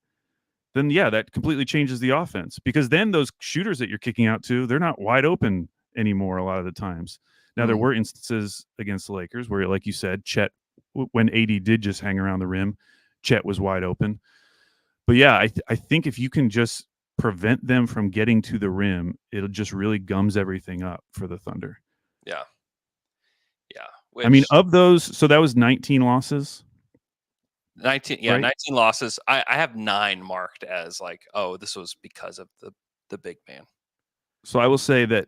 [SPEAKER 2] then yeah, that completely changes the offense, because then those shooters that you're kicking out to, they're not wide open anymore a lot of the times. Now, there were instances against the Lakers where, like you said, Chet, when AD did just hang around the rim, Chet was wide open. But yeah, I think if you can just prevent them from getting to the rim, it just really gums everything up for the Thunder.
[SPEAKER 1] Yeah. Yeah.
[SPEAKER 2] I mean,
[SPEAKER 1] Which
[SPEAKER 2] of those, so that was 19 losses.
[SPEAKER 1] 19,
[SPEAKER 2] right?
[SPEAKER 1] 19 losses. I have 9 marked as like, oh, this was because of the big man.
[SPEAKER 2] So I will say that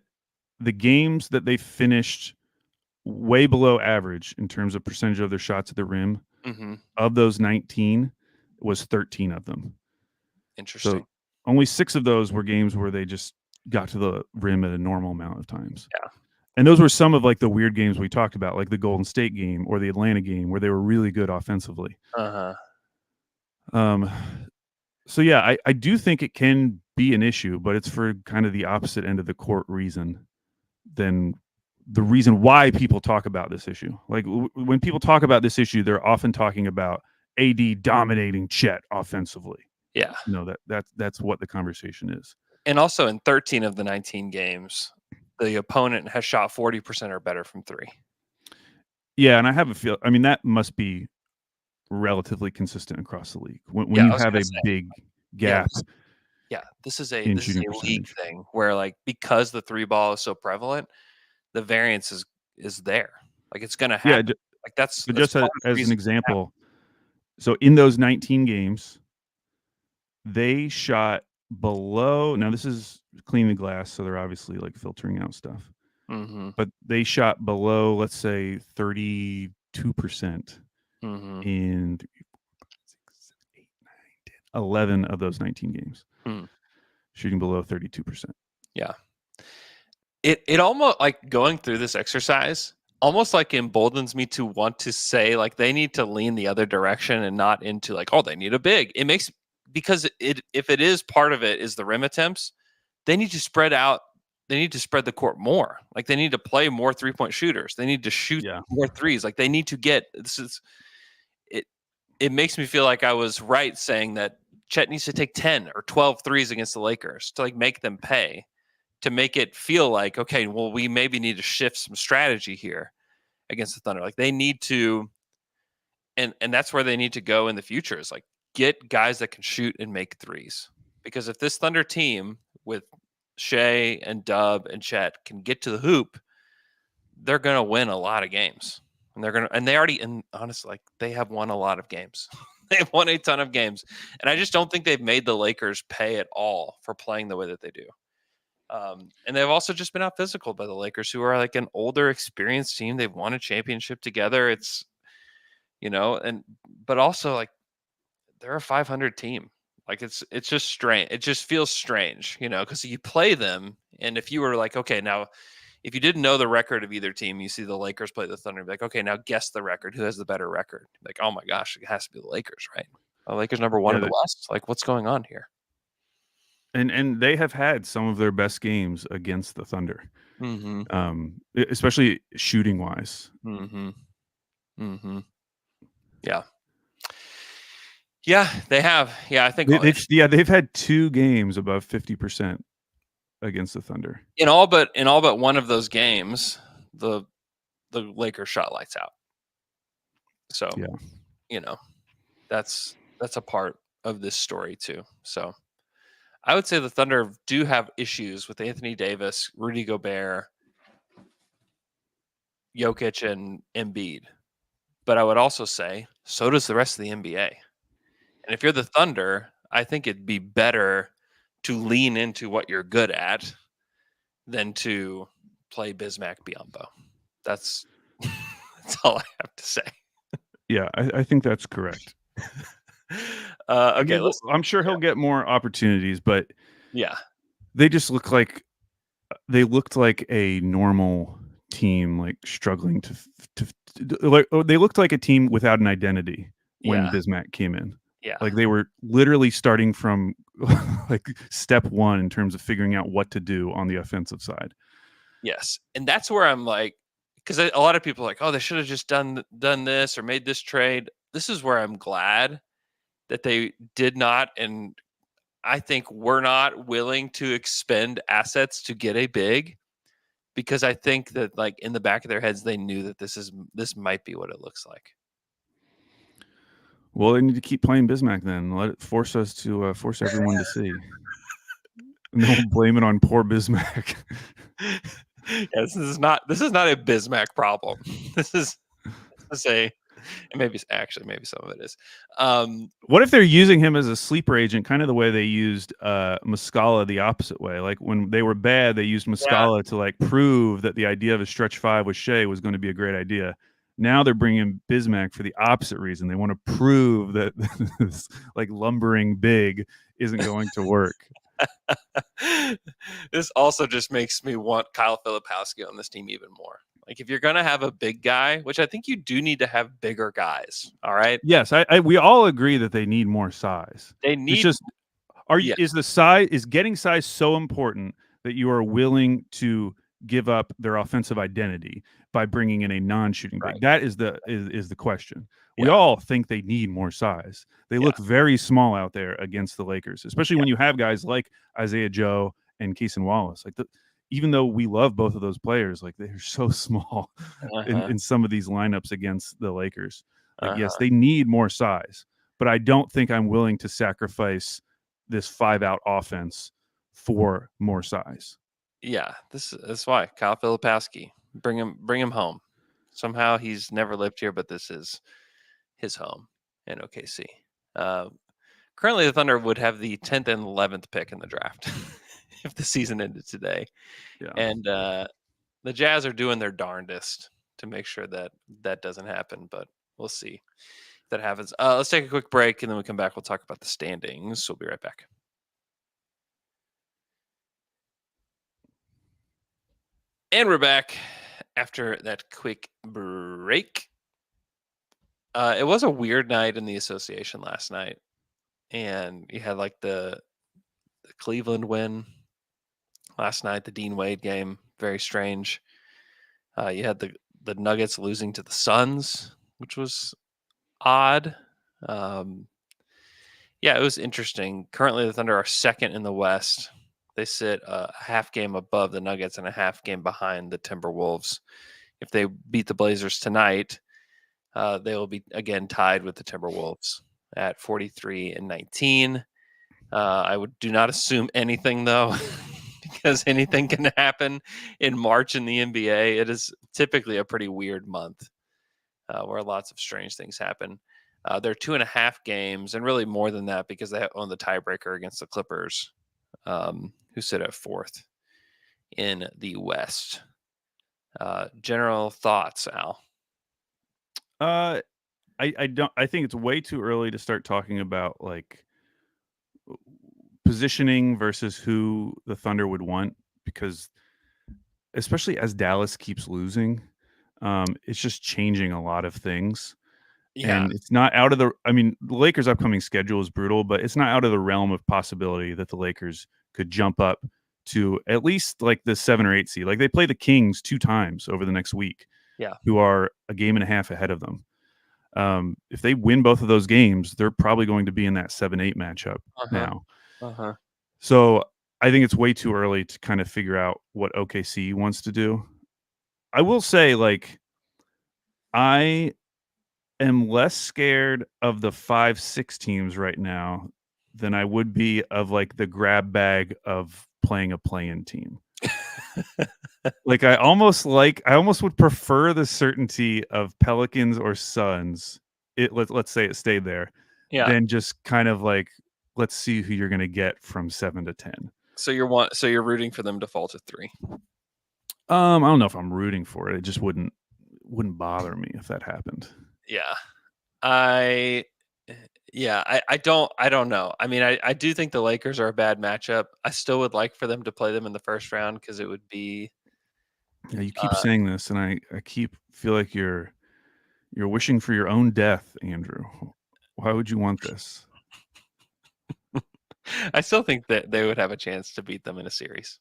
[SPEAKER 2] the games that they finished way below average in terms of percentage of their shots at the rim, of those 19, was 13 of them.
[SPEAKER 1] Interesting.
[SPEAKER 2] So only 6 of those were games where they just got to the rim at a normal amount of times.
[SPEAKER 1] Yeah.
[SPEAKER 2] And those were some of like the weird games we talked about, like the Golden State game or the Atlanta game, where they were really good offensively. So yeah, I do think it can be an issue, but it's for kind of the opposite end of the court reason than the reason why people talk about this issue. Like when people talk about this issue, they're often talking about AD dominating Chet offensively.
[SPEAKER 1] Yeah.
[SPEAKER 2] That's what the conversation is.
[SPEAKER 1] And also in 13 of the 19 games, the opponent has shot 40% or better from 3.
[SPEAKER 2] Yeah, and I have a feel. I mean, that must be relatively consistent across the league. When you have a big gap.
[SPEAKER 1] Yeah, this is a league thing where like because the 3 ball is so prevalent, the variance is there. Like it's going to happen. Like that's
[SPEAKER 2] just as an example. So in those 19 games, they shot below. Now this is clean the glass, so they're obviously like filtering out stuff. But they shot below, let's say, 32% in 11 of those 19 games. Shooting below 32%.
[SPEAKER 1] Yeah. It almost like going through this exercise almost like emboldens me to want to say like they need to lean the other direction and not into like, oh, they need a big. It makes because if it is part of it is the rim attempts, they need to spread out. They need to spread the court more. Like they need to play more 3-point shooters. They need to shoot more threes. Like they need to get this is it. It makes me feel like I was right saying that Chet needs to take 10 or 12 threes against the Lakers to like make them pay, to make it feel like, okay, well, we maybe need to shift some strategy here against the Thunder. Like they need to, and that's where they need to go in the future is like get guys that can shoot and make threes. Because if this Thunder team with Shea and Dub and Chet can get to the hoop, they're going to win a lot of games. And they already, and honestly, like they have won a lot of games. They've won a ton of games. And I just don't think they've made the Lakers pay at all for playing the way that they do. And they've also just been out physical by the Lakers, who are like an older, experienced team. They've won a championship together. It's, but also like they're a 500 team. Like it's just strange. It just feels strange, because you play them. And if you were like, okay, now if you didn't know the record of either team, you see the Lakers play the Thunder, be like, okay, now guess the record. Who has the better record? Like, oh my gosh, it has to be the Lakers, right? The Lakers number 1 in the West. Like, what's going on here?
[SPEAKER 2] And they have had some of their best games against the Thunder, especially shooting wise.
[SPEAKER 1] Yeah, they have. Yeah, I think
[SPEAKER 2] they've had 2 games above 50% against the Thunder.
[SPEAKER 1] In all but one of those games, the Lakers shot lights out. So, that's a part of this story too. So, I would say the Thunder do have issues with Anthony Davis, Rudy Gobert, Jokic, and Embiid. But I would also say so does the rest of the NBA. And if you're the Thunder, I think it'd be better to lean into what you're good at than to play Bismack Biyombo. That's all I have to say.
[SPEAKER 2] Yeah, I think that's correct.
[SPEAKER 1] Okay,
[SPEAKER 2] I'm sure he'll get more opportunities, but
[SPEAKER 1] yeah,
[SPEAKER 2] they just looked like a normal team, like struggling to like they looked like a team without an identity when Bismack came in.
[SPEAKER 1] Yeah,
[SPEAKER 2] like they were literally starting from like step 1 in terms of figuring out what to do on the offensive side.
[SPEAKER 1] Yes, and that's where I'm like, because a lot of people are like, oh, they should have just done this or made this trade. This is where I'm glad that they did not, and I think we're not willing to expend assets to get a big, because I think that like in the back of their heads, they knew that this might be what it looks like.
[SPEAKER 2] Well, they need to keep playing Bismack then. Let it force us to force everyone to see. don't blame it on poor Bismack.
[SPEAKER 1] Yeah, this is not a Bismack problem. This is a, and maybe some of it is.
[SPEAKER 2] What if they're using him as a sleeper agent, kind of the way they used Muscala the opposite way? Like when they were bad, they used
[SPEAKER 1] Yeah,
[SPEAKER 2] Muscala to like prove that the idea of a stretch five with Shea was going to be a great idea. Now they're bringing Bismack for the opposite reason. They want to prove that this like lumbering big isn't going to work.
[SPEAKER 1] this also just makes me want Kyle Filipowski on this team even more. Like if you're gonna have a big guy, which I think you do need to have bigger guys. All right,
[SPEAKER 2] Yes, we all agree that they need more size.
[SPEAKER 1] they
[SPEAKER 2] It's
[SPEAKER 1] need.
[SPEAKER 2] just
[SPEAKER 1] Yeah,
[SPEAKER 2] is getting size so important that you are willing to give up their offensive identity by bringing in a non-shooting
[SPEAKER 1] right.
[SPEAKER 2] big? That is the question. We
[SPEAKER 1] Yeah,
[SPEAKER 2] all think they need more size. They
[SPEAKER 1] yeah,
[SPEAKER 2] look very small out there against the Lakers, especially
[SPEAKER 1] yeah.
[SPEAKER 2] when you have guys like Isaiah Joe and Keeson Wallace. Even though we love both of those players, like they're so small
[SPEAKER 1] Uh-huh.
[SPEAKER 2] in some of these lineups against the Lakers. Like, yes,
[SPEAKER 1] Uh-huh.
[SPEAKER 2] they need more size, but I don't think I'm willing to sacrifice this 5-out offense for more size.
[SPEAKER 1] Yeah, this is why Kyle Filipowski, bring him home. Somehow he's never lived here, but this is his home in OKC. Uh, Currently, the Thunder would have the 10th and 11th pick in the draft if the season ended today,
[SPEAKER 2] Yeah.
[SPEAKER 1] and the Jazz are doing their darndest to make sure that that doesn't happen. But we'll see if that happens. Let's take a quick break, and then we come back. We'll talk about the standings. We'll be right back. And we're back after that quick break. It was a weird night in the association last night, and you had like the Cleveland win last night, the Dean Wade game, very strange. You had the Nuggets losing to the Suns, which was odd. Um, yeah, it was interesting. Currently, the Thunder are second in the West. They sit a half game above the Nuggets and a half game behind the Timberwolves. If they beat the Blazers tonight, they will be again tied with the Timberwolves at 43 and 19. I would do not assume anything though, because anything can happen in March in the NBA. It is typically a pretty weird month where lots of strange things happen. They're 2.5 games, and really more than that because they own the tiebreaker against the Clippers, who sit at fourth in the West. General thoughts, Al?
[SPEAKER 2] I don't. I think it's way too early to start talking about like positioning versus who the Thunder would want, because especially as Dallas keeps losing, it's just changing a lot of things.
[SPEAKER 1] Yeah,
[SPEAKER 2] And it's not out of the I mean, the Lakers' upcoming schedule is brutal, but it's not out of the realm of possibility that the Lakers could jump up to at least like the 7 or 8 seed. Like they play the Kings 2 times over the next week,
[SPEAKER 1] yeah,
[SPEAKER 2] who are a game and a half ahead of them. If they win both of those games, they're probably going to be in that 7-8 matchup
[SPEAKER 1] uh huh,
[SPEAKER 2] now.
[SPEAKER 1] uh huh.
[SPEAKER 2] So I think it's way too early to kind of figure out what OKC wants to do. I will say, like, I am less scared of the 5-6 teams right now than I would be of like the grab bag of playing a play-in team. Like I almost would prefer the certainty of Pelicans or Suns. Let's say it stayed there,
[SPEAKER 1] Yeah.
[SPEAKER 2] than just kind of like let's see who you're going to get from 7 to 10.
[SPEAKER 1] So you're rooting for them to fall to 3.
[SPEAKER 2] I don't know if I'm rooting for it. It just wouldn't bother me if that happened.
[SPEAKER 1] Yeah. I I don't know. I mean, I do think the Lakers are a bad matchup. I still would like for them to play them in the first round because it would be
[SPEAKER 2] Yeah, you keep saying this, and I keep feel like you're wishing for your own death, Andrew. Why would you want this?
[SPEAKER 1] I still think that they would have a chance to beat them in a series.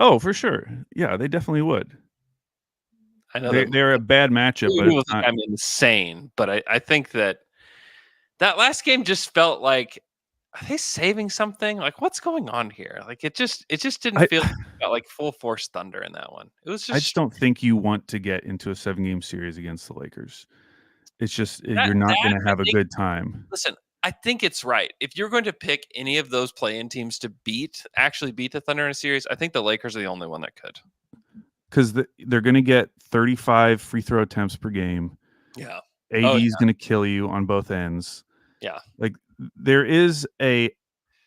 [SPEAKER 2] Oh, for sure. Yeah, they definitely would.
[SPEAKER 1] I know that
[SPEAKER 2] They're a bad matchup, but
[SPEAKER 1] people
[SPEAKER 2] it's
[SPEAKER 1] think
[SPEAKER 2] not.
[SPEAKER 1] I'm insane, but I think that last game just felt like, are they saving something? Like, what's going on here? Like, it just didn't
[SPEAKER 2] I
[SPEAKER 1] feel like full force Thunder in that one. It was
[SPEAKER 2] I
[SPEAKER 1] just
[SPEAKER 2] just don't think you want to get into a 7-game series against the Lakers. It's just
[SPEAKER 1] that
[SPEAKER 2] you're not
[SPEAKER 1] that
[SPEAKER 2] gonna
[SPEAKER 1] I
[SPEAKER 2] have a
[SPEAKER 1] think.
[SPEAKER 2] good time.
[SPEAKER 1] Listen, I think it's right. If you're going to pick any of those play-in teams to actually beat the Thunder in a series, I think the Lakers are the only one that could.
[SPEAKER 2] Because they're going to get 35 free throw attempts per game.
[SPEAKER 1] Yeah.
[SPEAKER 2] AD is going to kill you on both ends.
[SPEAKER 1] Yeah.
[SPEAKER 2] Like there is a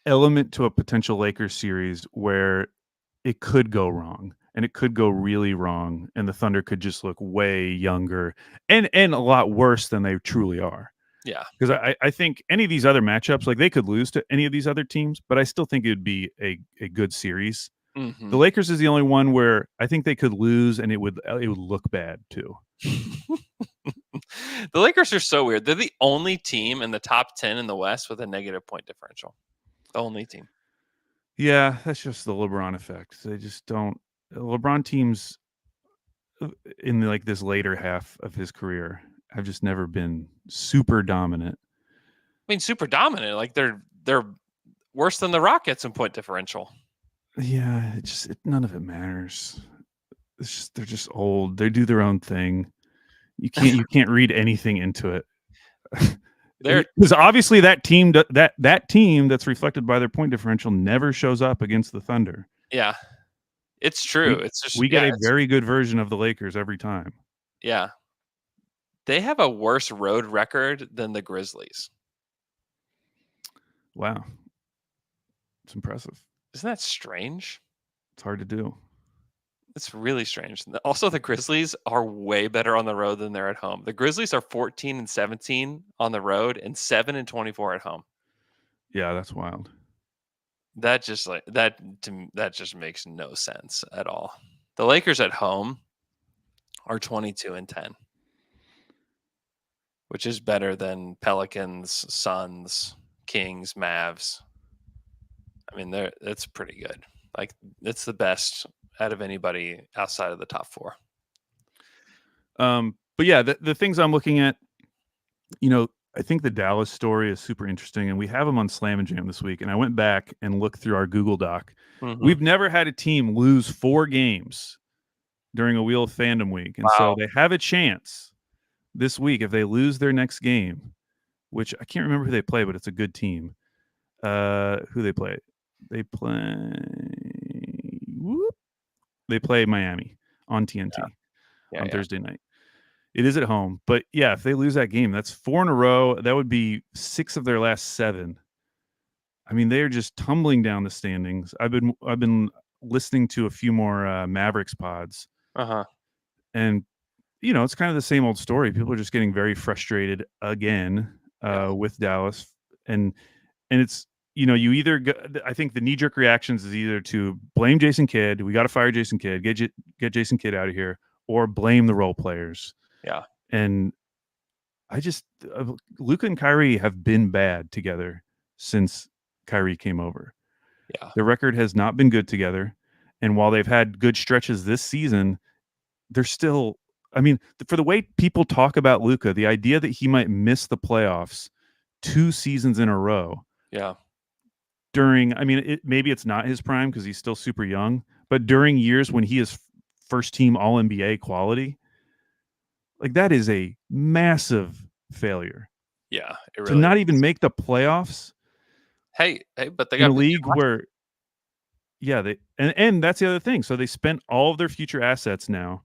[SPEAKER 2] element to a potential Lakers series where it could go wrong, and it could go really wrong, and the Thunder could just look way younger and a lot worse than they truly are.
[SPEAKER 1] Yeah.
[SPEAKER 2] Because I think any of these other matchups, like they could lose to any of these other teams, but I still think it would be a good series.
[SPEAKER 1] Mm-hmm.
[SPEAKER 2] The Lakers is the only one where I think they could lose and it would look bad too.
[SPEAKER 1] The Lakers are so weird. They're the only team in the top 10 in the West with a negative point differential. The only team.
[SPEAKER 2] Yeah, that's just the LeBron effect. They just don't. LeBron teams in like this later half of his career have just never been super dominant.
[SPEAKER 1] I mean, super dominant. Like they're worse than the Rockets in point differential.
[SPEAKER 2] Yeah, none of it matters. They're just old. They do their own thing. You can't read anything into it. Because obviously that team that's reflected by their point differential never shows up against the Thunder.
[SPEAKER 1] Yeah, it's true. It's just
[SPEAKER 2] we get a very good version of the Lakers every time.
[SPEAKER 1] Yeah, they have a worse road record than the Grizzlies.
[SPEAKER 2] Wow, it's impressive.
[SPEAKER 1] Isn't that strange?
[SPEAKER 2] It's hard to do.
[SPEAKER 1] It's really strange. Also, the Grizzlies are way better on the road than they're at home. The Grizzlies are 14-17 on the road and 7-24 at home.
[SPEAKER 2] Yeah, that's wild.
[SPEAKER 1] That just makes no sense at all. The Lakers at home are 22-10, which is better than Pelicans, Suns, Kings, Mavs. I mean, it's pretty good. Like it's the best out of anybody outside of the top four.
[SPEAKER 2] But yeah, the things I'm looking at, I think the Dallas story is super interesting, and we have them on Slam and Jam this week. And I went back and looked through our Google Doc. Mm-hmm. We've never had a team lose 4 games during a Wheel of Fandom week, and so they have a chance this week if they lose their next game, which I can't remember who they play, but it's a good team. Who they play? They play Miami on TNT on Thursday night. It is at home, but yeah, if they lose that game, that's 4 in a row. That would be 6 of their last 7. I mean, they are just tumbling down the standings. I've been listening to a few more Mavericks pods, and it's kind of the same old story. People are just getting very frustrated again with Dallas, and it's you either I think the knee jerk reactions is either to blame Jason Kidd. We got to fire Jason Kidd, get Jason Kidd out of here, or blame the role players.
[SPEAKER 1] Yeah.
[SPEAKER 2] And I just Luka and Kyrie have been bad together since Kyrie came over.
[SPEAKER 1] Yeah.
[SPEAKER 2] Their record has not been good together. And while they've had good stretches this season, they're still, I mean, for the way people talk about Luka, the idea that he might miss the playoffs 2 seasons in a row.
[SPEAKER 1] Yeah.
[SPEAKER 2] Maybe it's not his prime because he's still super young, but during years when he is first team All NBA quality, like that is a massive failure.
[SPEAKER 1] Yeah,
[SPEAKER 2] it really to not even make the playoffs.
[SPEAKER 1] Hey, but they got
[SPEAKER 2] in a league where, and that's the other thing. So they spent all of their future assets now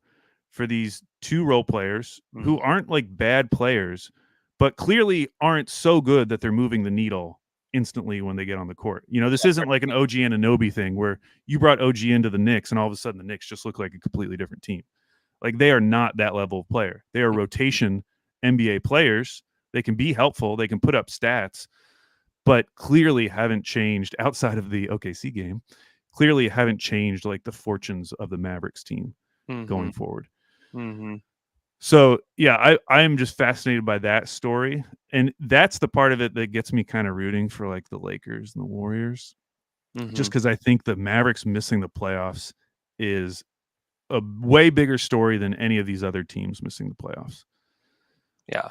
[SPEAKER 2] for these 2 role players who aren't like bad players, but clearly aren't so good that they're moving the needle instantly when they get on the court. This isn't like an OG Anunoby thing where you brought OG into the Knicks and all of a sudden the Knicks just look like a completely different team. Like they are not that level of player. They are rotation NBA players. They can be helpful. They can put up stats, but clearly haven't changed outside of the OKC game. Clearly haven't changed like the fortunes of the Mavericks team going forward. So yeah, I am just fascinated by that story. And that's the part of it that gets me kind of rooting for like the Lakers and the Warriors. Just because I think the Mavericks missing the playoffs is a way bigger story than any of these other teams missing the playoffs.
[SPEAKER 1] Yeah.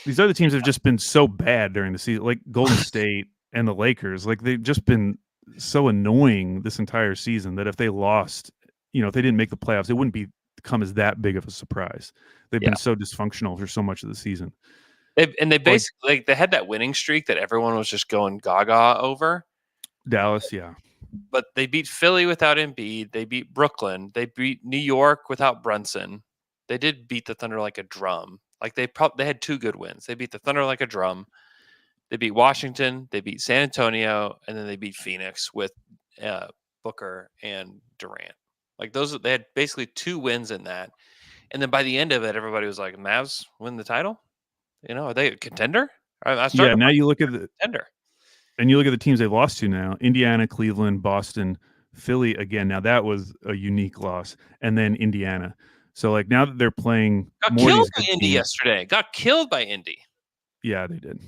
[SPEAKER 2] These other teams have just been so bad during the season, like Golden State and the Lakers. Like they've just been so annoying this entire season that if they lost, if they didn't make the playoffs, it wouldn't come as that big of a surprise. They've been so dysfunctional for so much of the season.
[SPEAKER 1] They basically they had that winning streak that everyone was just going gaga over.
[SPEAKER 2] Dallas, yeah.
[SPEAKER 1] But they beat Philly without Embiid. They beat Brooklyn. They beat New York without Brunson. They did beat the Thunder like a drum. Like they had 2 good wins. They beat the Thunder like a drum. They beat Washington. They beat San Antonio, and then they beat Phoenix with Booker and Durant. Like they had basically 2 wins in that. And then by the end of it, everybody was like, "Mavs win the title? Are they a contender?"
[SPEAKER 2] Yeah. Now you look at the
[SPEAKER 1] contender.
[SPEAKER 2] And you look at the teams they've lost to now: Indiana, Cleveland, Boston, Philly again. Now that was a unique loss, and then Indiana. So like now that they're playing more of these good
[SPEAKER 1] Indy
[SPEAKER 2] teams,
[SPEAKER 1] yesterday. Got killed by Indy.
[SPEAKER 2] Yeah, they did.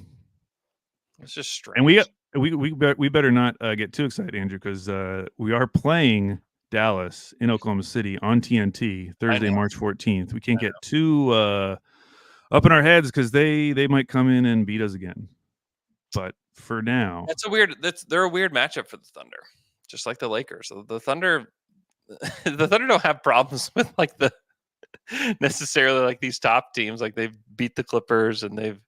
[SPEAKER 1] It's just strange.
[SPEAKER 2] And we better not get too excited, Andrew, because we are playing Dallas in Oklahoma City on TNT Thursday, March 14th. We can't get too up in our heads because they might come in and beat us again. But for now,
[SPEAKER 1] they're a weird matchup for the Thunder, just like the Lakers. The Thunder, the Thunder don't have problems with like the necessarily like these top teams. Like they've beat the Clippers and they've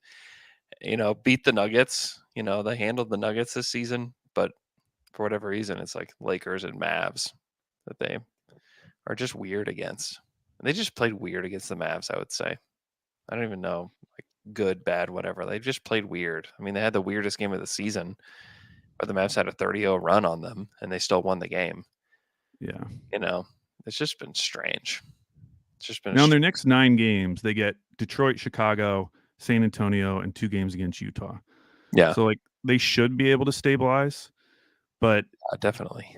[SPEAKER 1] beat the Nuggets. They handled the Nuggets this season, but for whatever reason, it's like Lakers and Mavs that they are just weird against. And they just played weird against the Mavs, I would say. I don't even know, like good, bad, whatever. They just played weird. I mean, they had the weirdest game of the season where the Mavs had a 30-0 run on them and they still won the game.
[SPEAKER 2] Yeah.
[SPEAKER 1] It's just been strange. It's just been
[SPEAKER 2] now in their next 9 games, they get Detroit, Chicago, San Antonio, and 2 games against Utah.
[SPEAKER 1] Yeah.
[SPEAKER 2] So like they should be able to stabilize, but
[SPEAKER 1] definitely.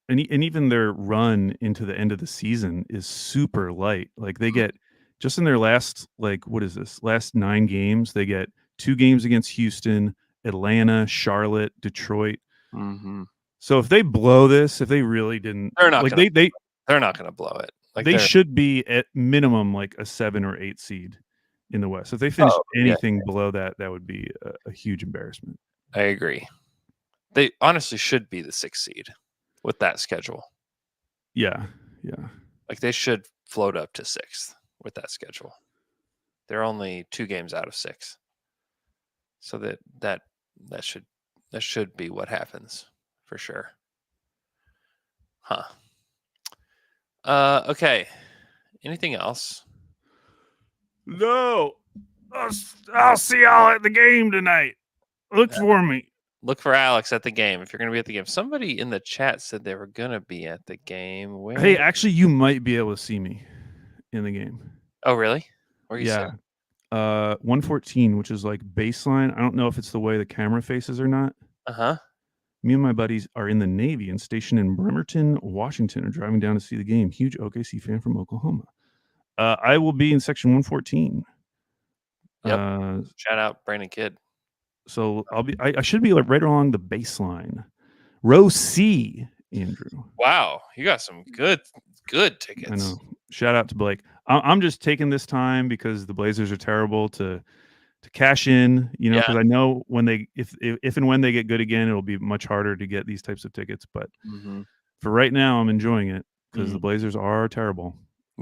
[SPEAKER 2] And even their run into the end of the season is super light. Like they get just in their last last 9 games, they get 2 games against Houston, Atlanta, Charlotte, Detroit.
[SPEAKER 1] Mm-hmm.
[SPEAKER 2] So if they blow this, if they really didn't,
[SPEAKER 1] they're not they're not going to blow it.
[SPEAKER 2] Like they should be at minimum like a 7 or 8 seed in the West. If they finish anything below that, that would be a huge embarrassment.
[SPEAKER 1] I agree. They honestly should be the 6th seed with that schedule.
[SPEAKER 2] Yeah.
[SPEAKER 1] Like they should float up to 6th with that schedule. They're only 2 games out of 6. So that should be what happens for sure. Huh. Okay. Anything else?
[SPEAKER 2] No. I'll see y'all at the game tonight. Look for me.
[SPEAKER 1] Look for Alex at the game if you're going to be at the game. Somebody in the chat said they were going to be at the game. Where?
[SPEAKER 2] Hey, actually, you might be able to see me in the game.
[SPEAKER 1] Oh, really? Where are you sitting?
[SPEAKER 2] 114, which is like baseline. I don't know if it's the way the camera faces or not.
[SPEAKER 1] Uh-huh.
[SPEAKER 2] Me and my buddies are in the Navy and stationed in Bremerton, Washington, and driving down to see the game. Huge OKC fan from Oklahoma. I will be in section 114.
[SPEAKER 1] Yep. Shout out Brandon Kidd.
[SPEAKER 2] So I should be like right along the baseline. Row C, Andrew.
[SPEAKER 1] Wow, you got some good tickets.
[SPEAKER 2] I know. Shout out to Blake. I'm just taking this time because the Blazers are terrible to cash in, because I know when if and when they get good again, it'll be much harder to get these types of tickets. But for right now, I'm enjoying it because the Blazers are terrible.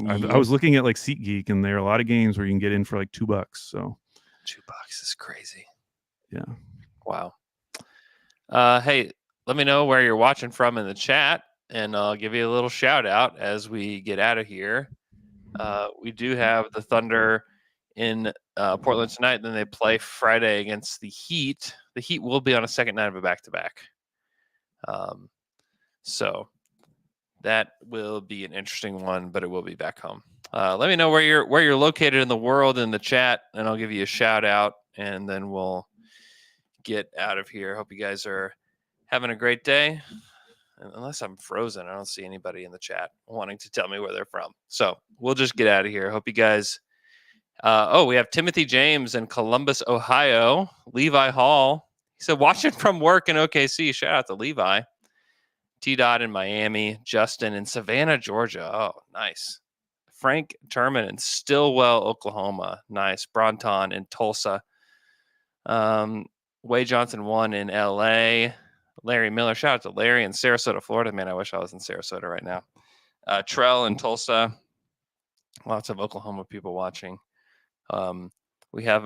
[SPEAKER 2] I was looking at like SeatGeek, and there are a lot of games where you can get in for like $2. So
[SPEAKER 1] $2 is crazy.
[SPEAKER 2] Yeah.
[SPEAKER 1] Wow. Hey, let me know where you're watching from in the chat, and I'll give you a little shout out as we get out of here. We do have the Thunder in Portland tonight, and then they play Friday against the Heat. The Heat will be on a second night of a back-to-back. So that will be an interesting one, but it will be back home. Let me know where you're located in the world in the chat, and I'll give you a shout out, and then we'll get out of here. Hope you guys are having a great day. Unless I'm frozen, I don't see anybody in the chat wanting to tell me where they're from. So we'll just get out of here. Hope you guys. We have Timothy James in Columbus, Ohio. Levi Hall. He said, watching from work in OKC. Shout out to Levi. T-Dot in Miami. Justin in Savannah, Georgia. Oh, nice. Frank Turman in Stillwell, Oklahoma. Nice. Bronton in Tulsa. Way Johnson 1 in LA. Larry Miller. Shout out to Larry in Sarasota, Florida. Man, I wish I was in Sarasota right now. Trell in Tulsa. Lots of Oklahoma people watching. We have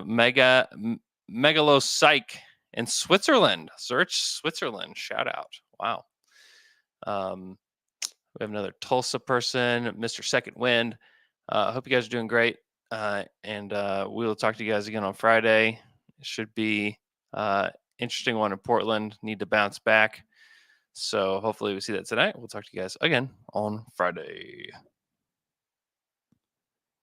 [SPEAKER 1] Megalopsych in Switzerland. Search Switzerland. Shout out. Wow. We have another Tulsa person, Mr. Second Wind. I hope you guys are doing great. And we will talk to you guys again on Friday. It should be interesting one in Portland. Need to bounce back. So hopefully we see that tonight. We'll talk to you guys again on Friday.